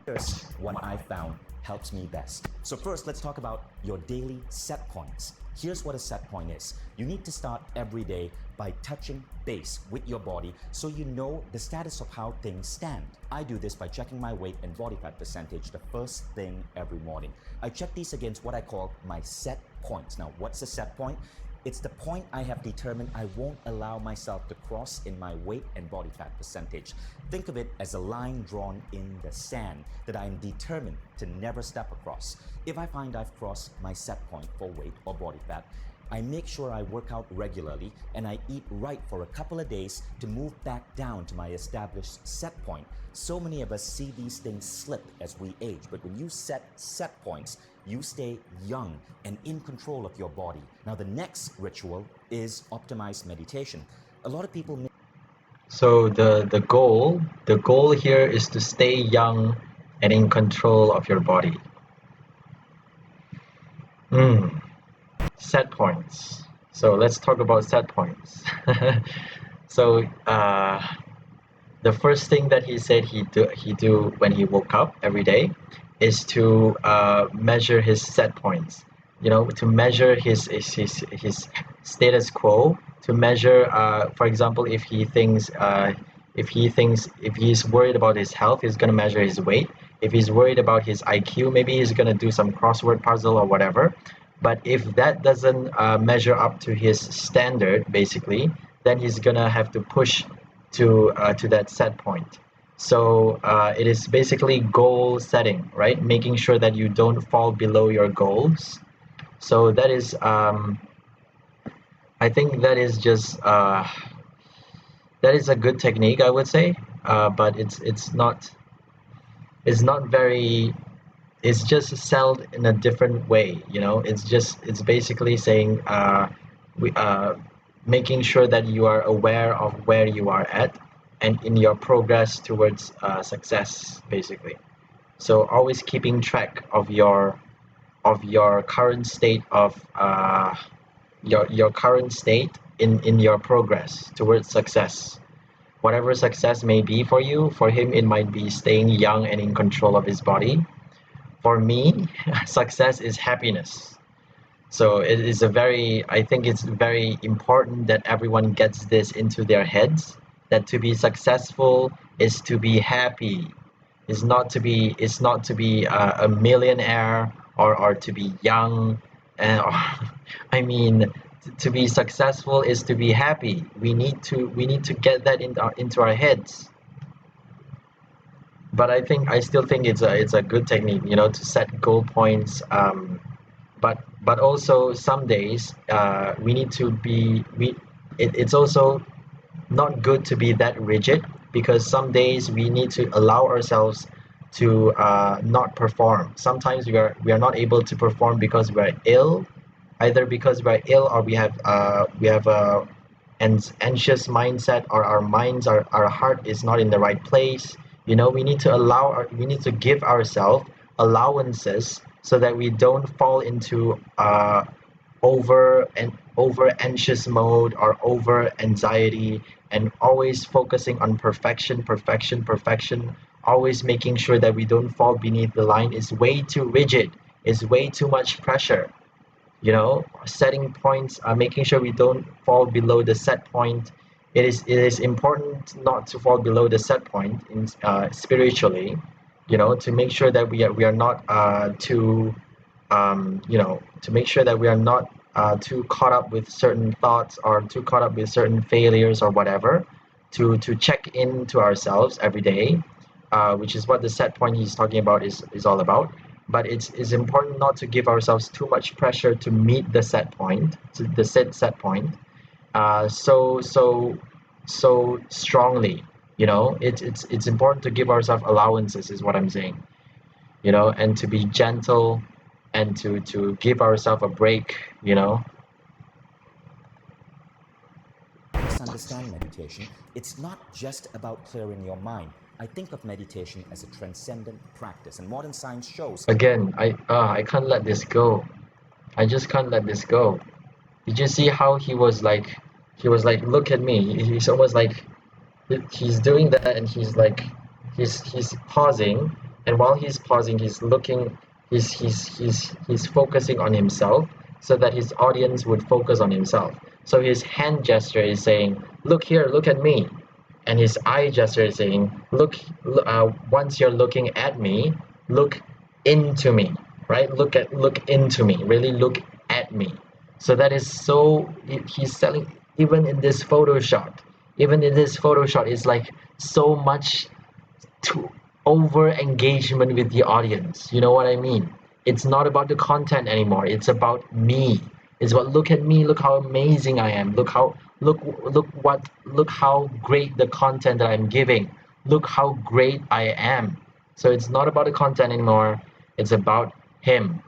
Here's what I found helps me best. So first, let's talk about your daily set points. Here's what a set point is. You need to start every day by touching base with your body so you know the status of how things stand. I do this by checking my weight and body fat percentage the first thing every morning. I check these against what I call my set points. Now, what's a set point? It's the point I have determined I won't allow myself to cross in my weight and body fat percentage. Think of it as a line drawn in the sand that I am determined to never step across. If I find I've crossed my set point for weight or body fat, I make sure I work out regularly and I eat right for a couple of days to move back down to my established set point. So many of us see these things slip as we age, but when you set points, you stay young and in control of your body. Now, the next ritual is optimized meditation. A lot of people So the goal here is to stay young and in control of your body. Set points. So let's talk about set points. So the first thing that he said he do when he woke up every day is to measure his set points. To measure his status quo. To measure, for example, if he's worried about his health, he's gonna measure his weight. If he's worried about his IQ, maybe he's gonna do some crossword puzzle or whatever. But if that doesn't measure up to his standard, basically, then he's gonna have to push to that set point. So it is basically goal setting, right? Making sure that you don't fall below your goals. So that is, I think that is just that is a good technique, I would say. But it's not very. It's just sold in a different way, it's basically saying we making sure that you are aware of where you are at and in your progress towards success, basically. So always keeping track of your current state of your current state in your progress towards success. Whatever success may be for you, for him it might be staying young and in control of his body. For me, success is happiness. So I think it's very important that everyone gets this into their heads, that to be successful is to be happy. It's not to be a millionaire, or to be young. And I mean, to be successful is to be happy. We need to get that into our heads. but I still think it's a good technique, you know, to set goal points. But also some days we need to be it's also not good to be that rigid, because some days we need to allow ourselves to not perform. Sometimes we are not able to perform because we're ill, either because we're ill or we have an anxious mindset, or our heart is not in the right place. You know, we need to we need to give ourselves allowances so that we don't fall into over anxious mode or over anxiety, and always focusing on perfection, always making sure that we don't fall beneath the line is way too rigid, is way too much pressure. You know, setting points, making sure we don't fall below the set point. It is important not to fall below the set point in spiritually, you know, to make sure that we are not too you know, to make sure that we are not too caught up with certain thoughts or too caught up with certain failures or whatever, to check into ourselves every day, which is what the set point he's talking about is all about. But it's important not to give ourselves too much pressure to meet the set point, to the set point, so strongly. You know, it's important to give ourselves allowances, is what I'm saying. You know, and to be gentle, and to give ourselves a break. You know. Misunderstand meditation. It's not just about clearing your mind. I think of meditation as a transcendent practice, and modern science shows. Again, I can't let this go. I just can't let this go. Did you see how he was like, look at me. He's almost like he's doing that, and he's pausing, and while he's pausing, he's looking, he's focusing on himself, so that his audience would focus on himself. So his hand gesture is saying, look here, look at me, and his eye gesture is saying, once you're looking at me, look into me, right? Look into me, really look at me. So that is so, he's selling, even in this Photoshop, it's like so much to over engagement with the audience. You know what I mean? It's not about the content anymore. It's about me. It's about, look at me, look how amazing I am. Look how great the content that I'm giving. Look how great I am. So it's not about the content anymore. It's about him.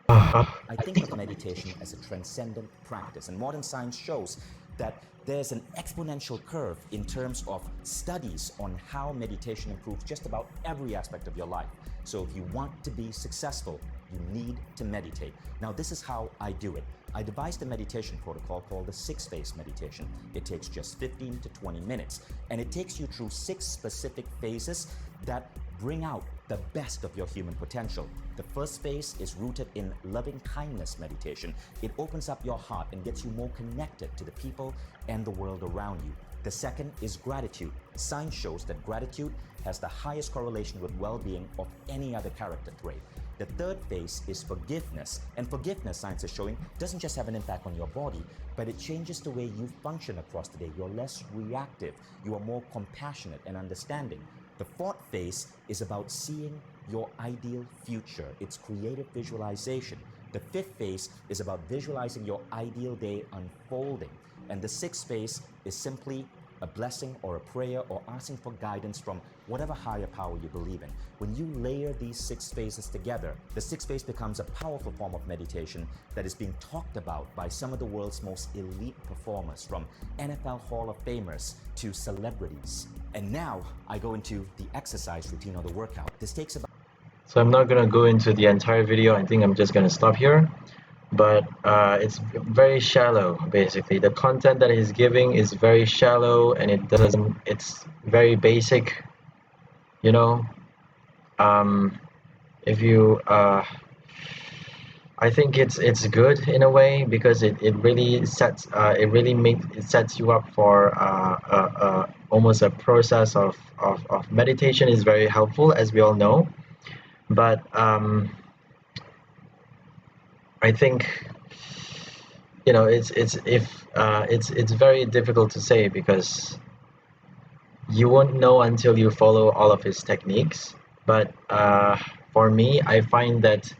I think of meditation as a transcendent practice, and modern science shows that there's an exponential curve in terms of studies on how meditation improves just about every aspect of your life. So if you want to be successful, you need to meditate. Now, this is how I do it. I devised a meditation protocol called the 6-phase meditation. It takes just 15 to 20 minutes, and it takes you through 6 specific phases that bring out the best of your human potential. The first phase is rooted in loving kindness meditation. It opens up your heart and gets you more connected to the people and the world around you. The second is gratitude. Science shows that gratitude has the highest correlation with well-being of any other character trait. The third phase is forgiveness. And forgiveness, science is showing, doesn't just have an impact on your body, but it changes the way you function across the day. You're less reactive. You are more compassionate and understanding. The fourth phase is about seeing your ideal future. It's creative visualization. The fifth phase is about visualizing your ideal day unfolding. And the sixth phase is simply a blessing or a prayer or asking for guidance from whatever higher power you believe in. When you layer these 6 phases together, the 6th phase becomes a powerful form of meditation that is being talked about by some of the world's most elite performers, from NFL Hall of Famers to celebrities. And now I go into the exercise routine or the workout. This takes about... So I'm not gonna go into the entire video. I think I'm just gonna stop here. But it's very shallow, basically. The content that he's giving is very shallow, and it's very basic, you know. If you I think it's good in a way, because it really sets you up for almost a process of meditation. Is very helpful, as we all know. But I think, it's very difficult to say, because you won't know until you follow all of his techniques. But for me, I find that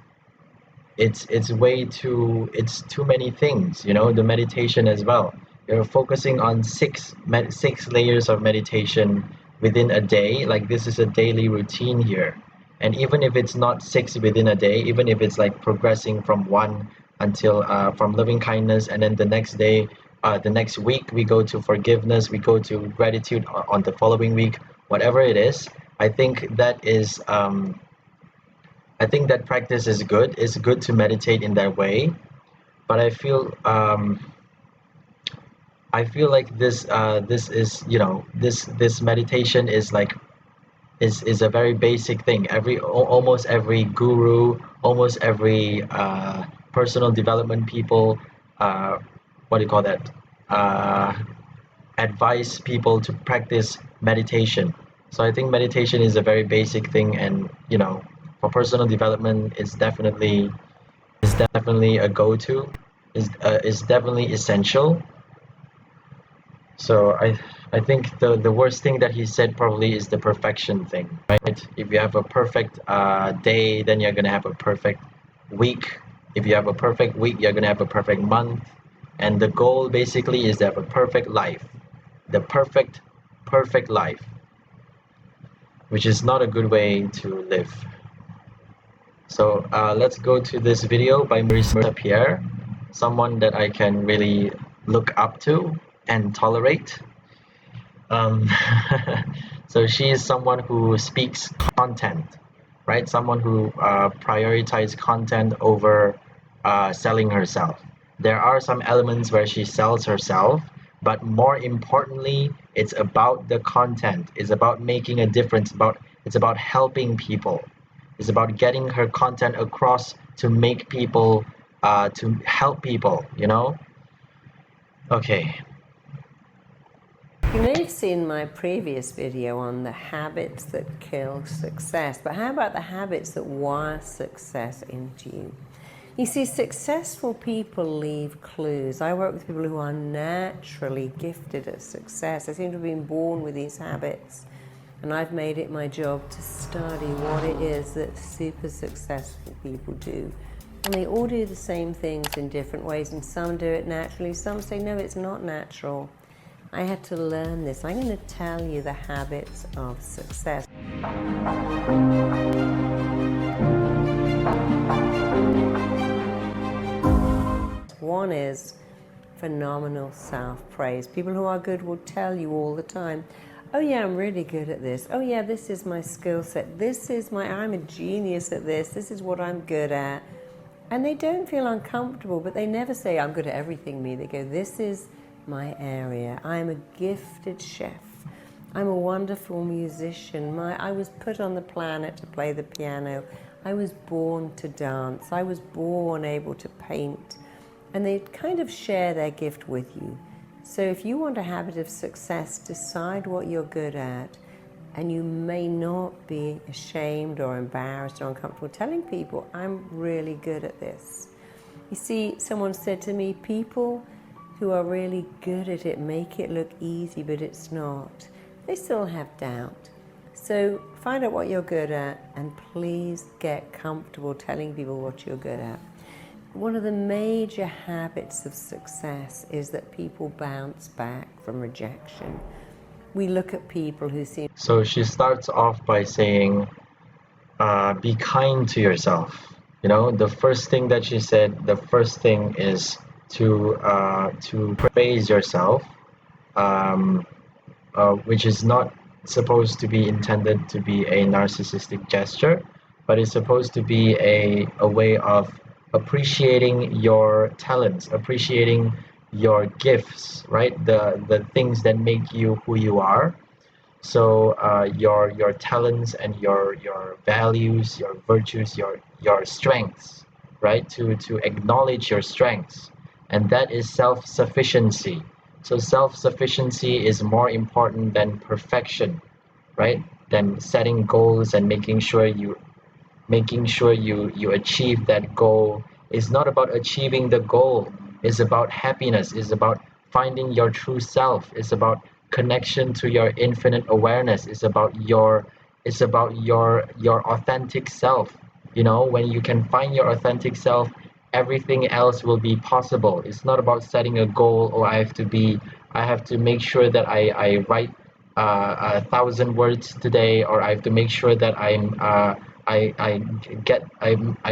it's too many things, you know, the meditation as well. You're focusing on six layers of meditation within a day. Like, this is a daily routine here. And even if it's not six within a day, even if it's like progressing from one until from loving kindness, and then the next day, the next week we go to forgiveness, we go to gratitude on the following week, whatever it is, I think that is I think that practice is good. It's good to meditate in that way, but I feel like this is, you know, this meditation is like is a very basic thing. Almost every guru, almost every personal development people, what do you call that? Uh, advise people to practice meditation. So I think meditation is a very basic thing, and you know, for personal development, it's definitely a go-to. Is definitely essential. So I think the worst thing that he said probably is the perfection thing, right? If you have a perfect day, then you're gonna have a perfect week. If you have a perfect week, you're gonna have a perfect month. And the goal basically is to have a perfect life, the perfect life, which is not a good way to live. So let's go to this video by Marissa Pierre, someone that I can really look up to and tolerate. Um, so she is someone who speaks content, right? Someone who prioritizes content over selling herself. There are some elements where she sells herself, but more importantly, it's about the content. It's about making a difference. It's about helping people. It's about getting her content across to make people, to help people. You know. Okay. You may have seen my previous video on the habits that kill success, but how about the habits that wire success into you? You see, successful people leave clues. I work with people who are naturally gifted at success. They seem to have been born with these habits, and I've made it my job to study what it is that super successful people do. And they all do the same things in different ways, and some do it naturally, some say, no, it's not natural. I had to learn this. I'm going to tell you the habits of success. One is phenomenal self-praise. People who are good will tell you all the time, oh yeah, I'm really good at this. Oh yeah, this is my skill set. I'm a genius at this. This is what I'm good at. And they don't feel uncomfortable, but they never say, I'm good at everything, me. They go, this is my area. I'm a gifted chef. I'm a wonderful musician. I was put on the planet to play the piano. I was born to dance. I was born able to paint. And they kind of share their gift with you. So if you want a habit of success, decide what you're good at. And you may not be ashamed or embarrassed or uncomfortable telling people, I'm really good at this. You see, someone said to me, people who are really good at it make it look easy, but it's not. They still have doubt. So find out what you're good at, and please get comfortable telling people what you're good at. One of the major habits of success is that people bounce back from rejection. We look at people who seem... So she starts off by saying, be kind to yourself. You know, the first thing that she said, the first thing is to praise yourself, which is not supposed to be intended to be a narcissistic gesture, but it's supposed to be a way of appreciating your talents, appreciating your gifts, right? The things that make you who you are. So your talents and your values, your virtues, your strengths, right? To acknowledge your strengths, and that is self-sufficiency. So self-sufficiency is more important than perfection, right? Than setting goals and making sure you achieve that goal. It's not about achieving the goal. It's about happiness. It's about finding your true self. It's about connection to your infinite awareness. It's about your authentic self. You know, when you can find your authentic self, everything else will be possible. It's not about setting a goal, or I have to make sure that I write 1,000 words today, or I have to make sure that I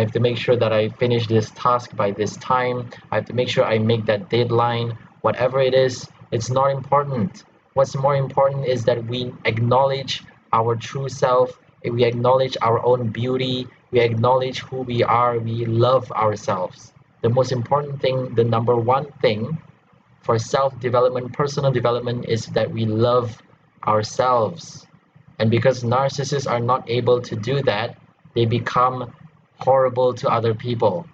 have to make sure that I finish this task by this time. I have to make sure I make that deadline. Whatever it is, it's not important. What's more important is that we acknowledge our true self, we acknowledge our own beauty, we acknowledge who we are, we love ourselves. The most important thing, the number one thing for self-development, personal development, is that we love ourselves. And because narcissists are not able to do that, they become horrible to other people.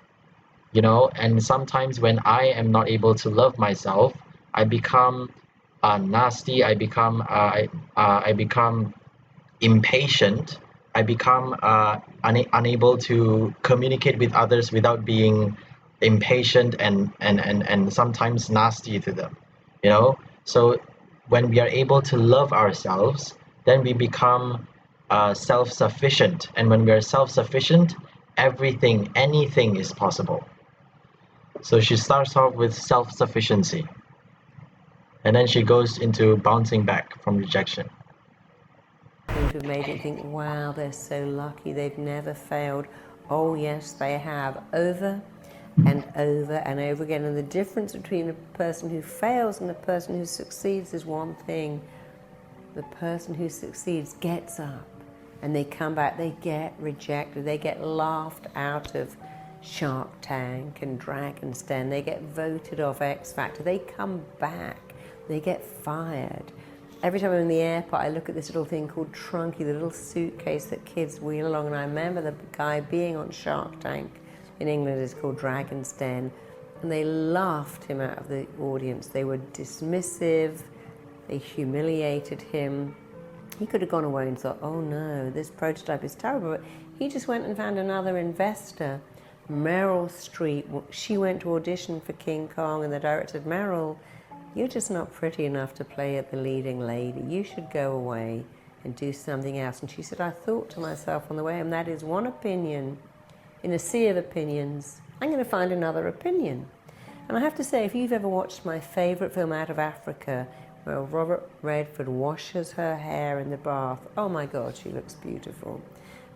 You know, and sometimes when I am not able to love myself, I become nasty. I become impatient. I become unable to communicate with others without being impatient and sometimes nasty to them. You know, so when we are able to love ourselves, then we become self-sufficient. And when we are self-sufficient, anything is possible. So she starts off with self-sufficiency, and then she goes into bouncing back from rejection. Who've made it think, wow, they're so lucky, they've never failed. Oh yes, they have, over and over and over again. And the difference between a person who fails and a person who succeeds is one thing. The person who succeeds gets up and they come back, they get rejected, they get laughed out of Shark Tank and Dragon's Den, they get voted off X Factor, they come back, they get fired. Every time I'm in the airport, I look at this little thing called Trunky, the little suitcase that kids wheel along, and I remember the guy being on Shark Tank. In England, it's called Dragon's Den, and they laughed him out of the audience. They were dismissive, they humiliated him. He could have gone away and thought, oh no, this prototype is terrible, but he just went and found another investor. Meryl Streep, she went to audition for King Kong, and the director said, Meryl, you're just not pretty enough to play at the leading lady. You should go away and do something else. And she said, I thought to myself on the way, and that is one opinion in a sea of opinions. I'm going to find another opinion. And I have to say, if you've ever watched my favorite film, Out of Africa, where Robert Redford washes her hair in the bath, oh my God, she looks beautiful.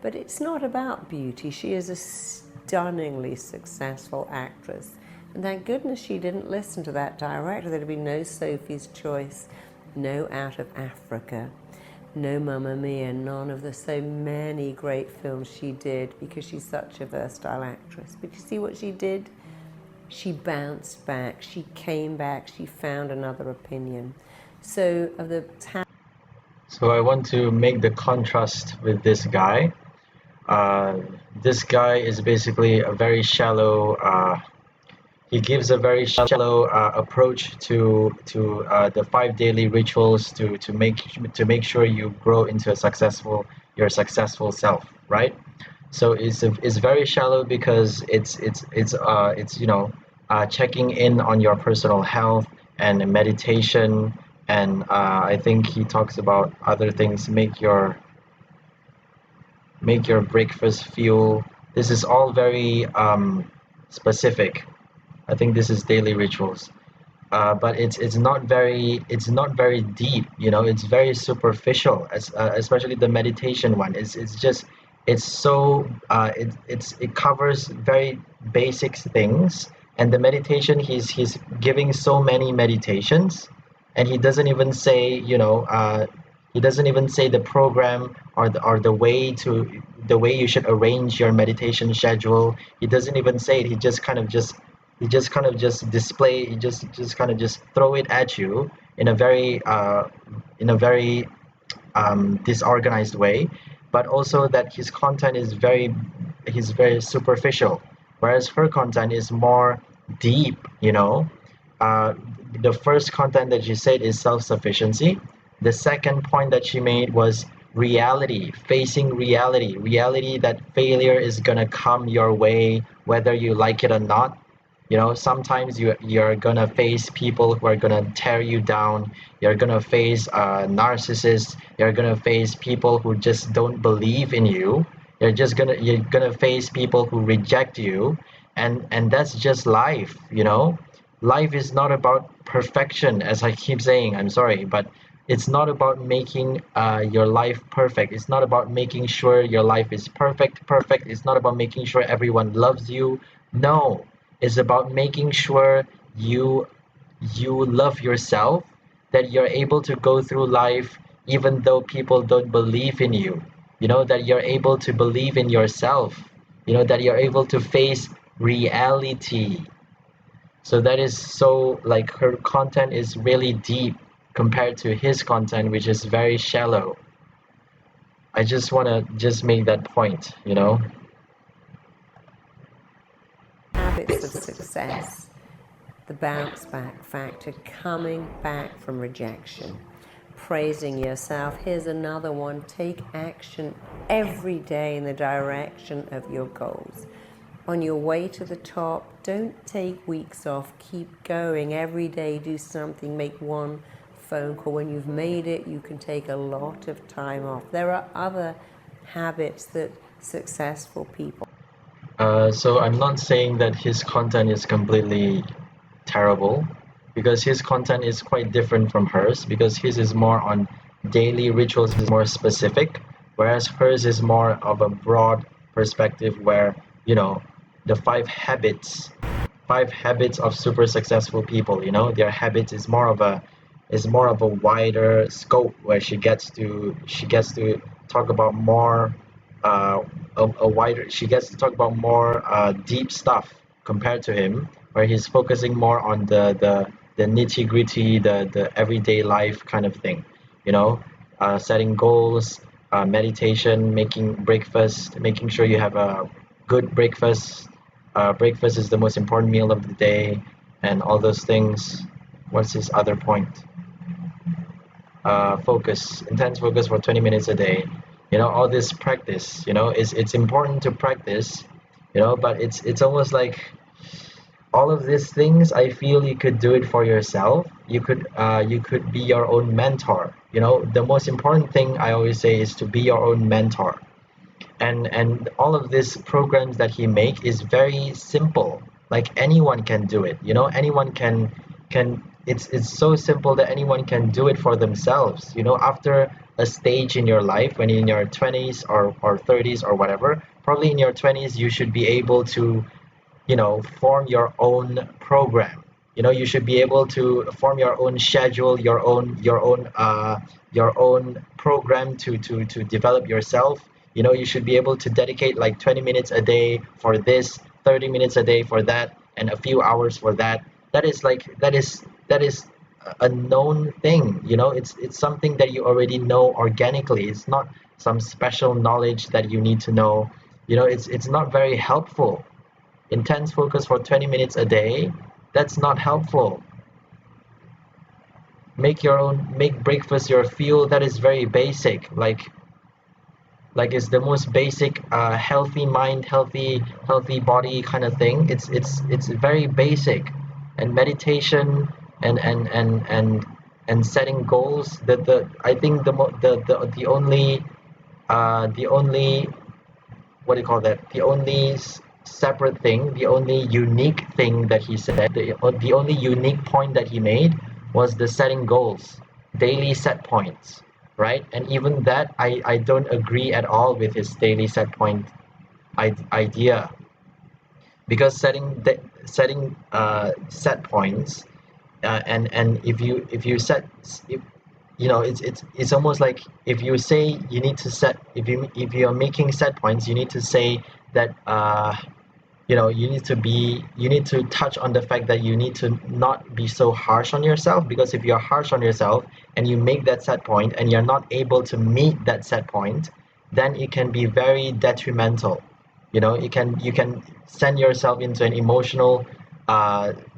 But it's not about beauty. She is a stunningly successful actress. And thank goodness she didn't listen to that director. There'd be no Sophie's Choice, no Out of Africa, no Mamma Mia, none of the so many great films she did, because she's such a versatile actress. But you see what she did? She bounced back, she came back, she found another opinion. So So I want to make the contrast with this guy. This guy is basically a very shallow he gives a very shallow approach to the 5 daily rituals to make sure you grow into your successful self, right? So it's very shallow because it's checking in on your personal health and meditation, and I think he talks about other things. Make your breakfast fuel. This is all very specific. I think this is daily rituals, but it's not very deep. You know, it's very superficial. Especially the meditation one. It covers very basic things. And the meditation, he's giving so many meditations, and he doesn't even say the program or the way you should arrange your meditation schedule. He doesn't even say it. He just kind of just display. He just kind of just throw it at you in a very disorganized way. But also that his content is he's very superficial, whereas her content is more deep. The first content that she said is self-sufficiency. The second point that she made was reality, facing reality that failure is gonna come your way whether you like it or not. You know, sometimes you're gonna face people who are gonna tear you down. You're gonna face narcissists. You're gonna face people who just don't believe in you. You're gonna face people who reject you, and that's just life. You know, life is not about perfection, as I keep saying. I'm sorry, but it's not about making your life perfect. It's not about making sure your life is perfect. It's not about making sure everyone loves you. No, it's about making sure you you love yourself, that you're able to go through life even though people don't believe in you. You know, that you're able to believe in yourself. You know, that you're able to face reality. So that is so, like, her content is really deep compared to his content, which is very shallow. I just want to just make that point, you know. Habits of success, the bounce back factor, coming back from rejection, praising yourself. Here's another one: take action every day in the direction of your goals. On your way to the top, don't take weeks off, keep going every day. Do something, make one phone call. When you've made it, you can take a lot of time off. There are other habits that successful people. So I'm not saying that his content is completely terrible, because his content is quite different from hers, because his is more on daily rituals, is more specific, whereas hers is more of a broad perspective where, you know, the five habits of super successful people, you know, their habits is more of a wider scope, where she gets to talk about more a wider she gets to talk about more deep stuff compared to him, where he's focusing more on the nitty gritty, the everyday life kind of thing, you know, setting goals, meditation, making breakfast, making sure you have a good breakfast. Breakfast is the most important meal of the day, and all those things. What's his other point? Intense focus for 20 minutes a day. You know, all this practice, you know, it's important to practice, you know, but it's almost like all of these things, I feel you could do it for yourself. You could be your own mentor. You know, the most important thing I always say is to be your own mentor. And all of these programs that he make is very simple. Like, anyone can do it. You know, anyone can it's so simple that anyone can do it for themselves. You know, after a stage in your life, when in your 20s or 30s or whatever, probably in your 20s you should be able to, you know, form your own program. You know, you should be able to form your own schedule, your own program to develop yourself. You know, you should be able to dedicate like 20 minutes a day for this, 30 minutes a day for that, and a few hours for that. That is a known thing. You know, it's something that you already know organically. It's not some special knowledge that you need to know. You know, it's not very helpful. Intense focus for 20 minutes a day, that's not helpful. Make breakfast your fuel, that is very basic. Like it's the most basic healthy mind, healthy body kind of thing. It's very basic. And meditation and setting goals, the I think the only what do you call that? The only separate thing, the only unique thing that he said, the only unique point that he made was the setting goals, daily set points, right? And even that, I don't agree at all with his daily set point idea, because setting set points, and if you set, if, you know, it's almost like, if you say you need to set, if you're making set points, you need to say that you know, you need to touch on the fact that you need to not be so harsh on yourself, because if you're harsh on yourself and you make that set point and you're not able to meet that set point, then it can be very detrimental. You know, you can send yourself into an emotional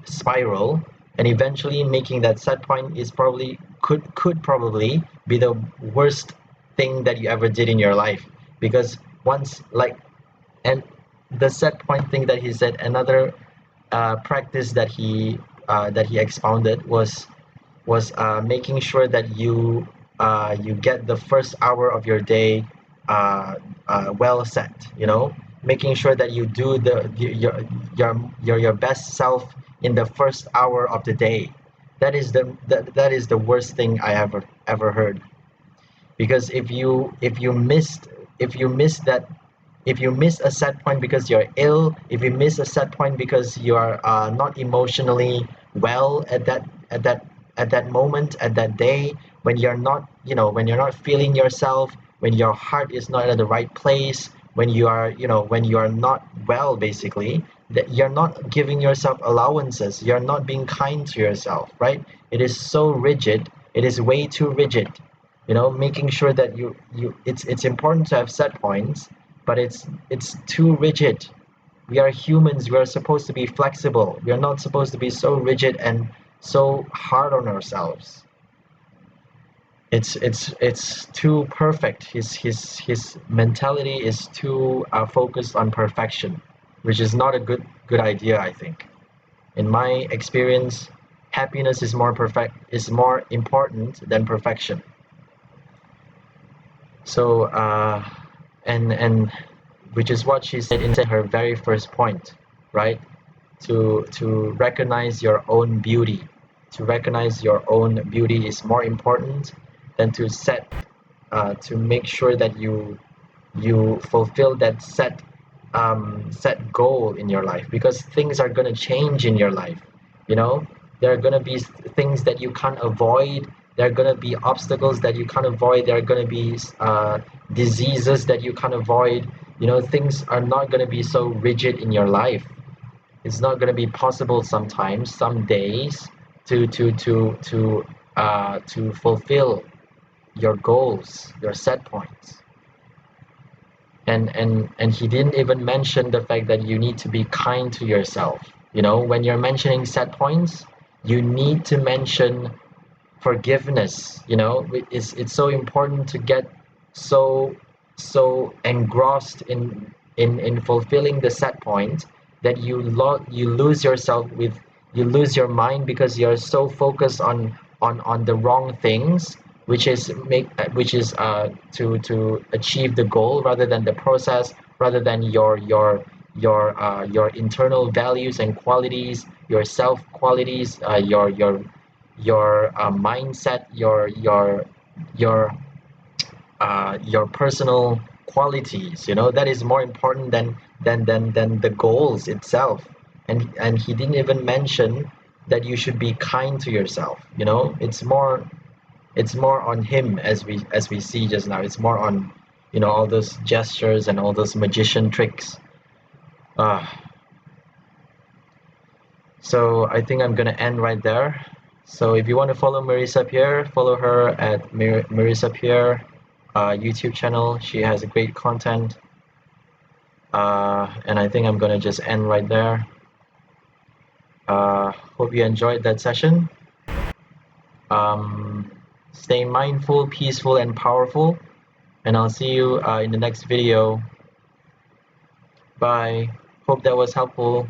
spiral, and eventually making that set point is probably could probably be the worst thing that you ever did in your life. Because once, like, and the set point thing that he said, practice that he expounded was making sure that you get the first hour of your day well set. You know, making sure that you do your best self in the first hour of the day. That is the worst thing I ever heard. Because if you miss that, if you miss a set point because you're ill, if you miss a set point because you are not emotionally well at that moment, at that day, when you're not, when you're not feeling yourself, when your heart is not at the right place, when you are, when you are not well, basically, that you're not giving yourself allowances, you're not being kind to yourself, right? It is so rigid, it is way too rigid. Making sure that it's important to have set points, but it's too rigid. We are humans, we are supposed to be flexible. We are not supposed to be so rigid and so hard on ourselves. It's too perfect. His mentality is too focused on perfection, which is not a good idea, I think. In my experience, happiness is more important than perfection. So and which is what she said in her very first point, right? To recognize your own beauty. To recognize your own beauty is more important than to make sure that you fulfill that set goal in your life, because things are going to change in your life. There are going to be things that you can't avoid. There are going to be obstacles that you can't avoid. There are going to be diseases that you can't avoid. Things are not going to be so rigid in your life. It's not going to be possible sometimes, some days, to fulfill your goals, your set points. And he didn't even mention the fact that you need to be kind to yourself. When you're mentioning set points, you need to mention forgiveness. It's so important to get so engrossed in fulfilling the set point that you lose yourself, you lose your mind, because you're so focused on the wrong things, which is to achieve the goal rather than the process, rather than your internal values and qualities, your self qualities, your mindset, your personal qualities. That is more important than the goals itself. And he didn't even mention that you should be kind to yourself. It's more on him, as we see just now. It's more on all those gestures and all those magician tricks. So I think I'm gonna end right there. So if you want to follow Marisa Pierre, follow her at Marisa Pierre YouTube channel. She has a great content. And I think I'm gonna just end right there. Hope you enjoyed that session. Stay mindful, peaceful, and powerful. And I'll see you in the next video. Bye. Hope that was helpful.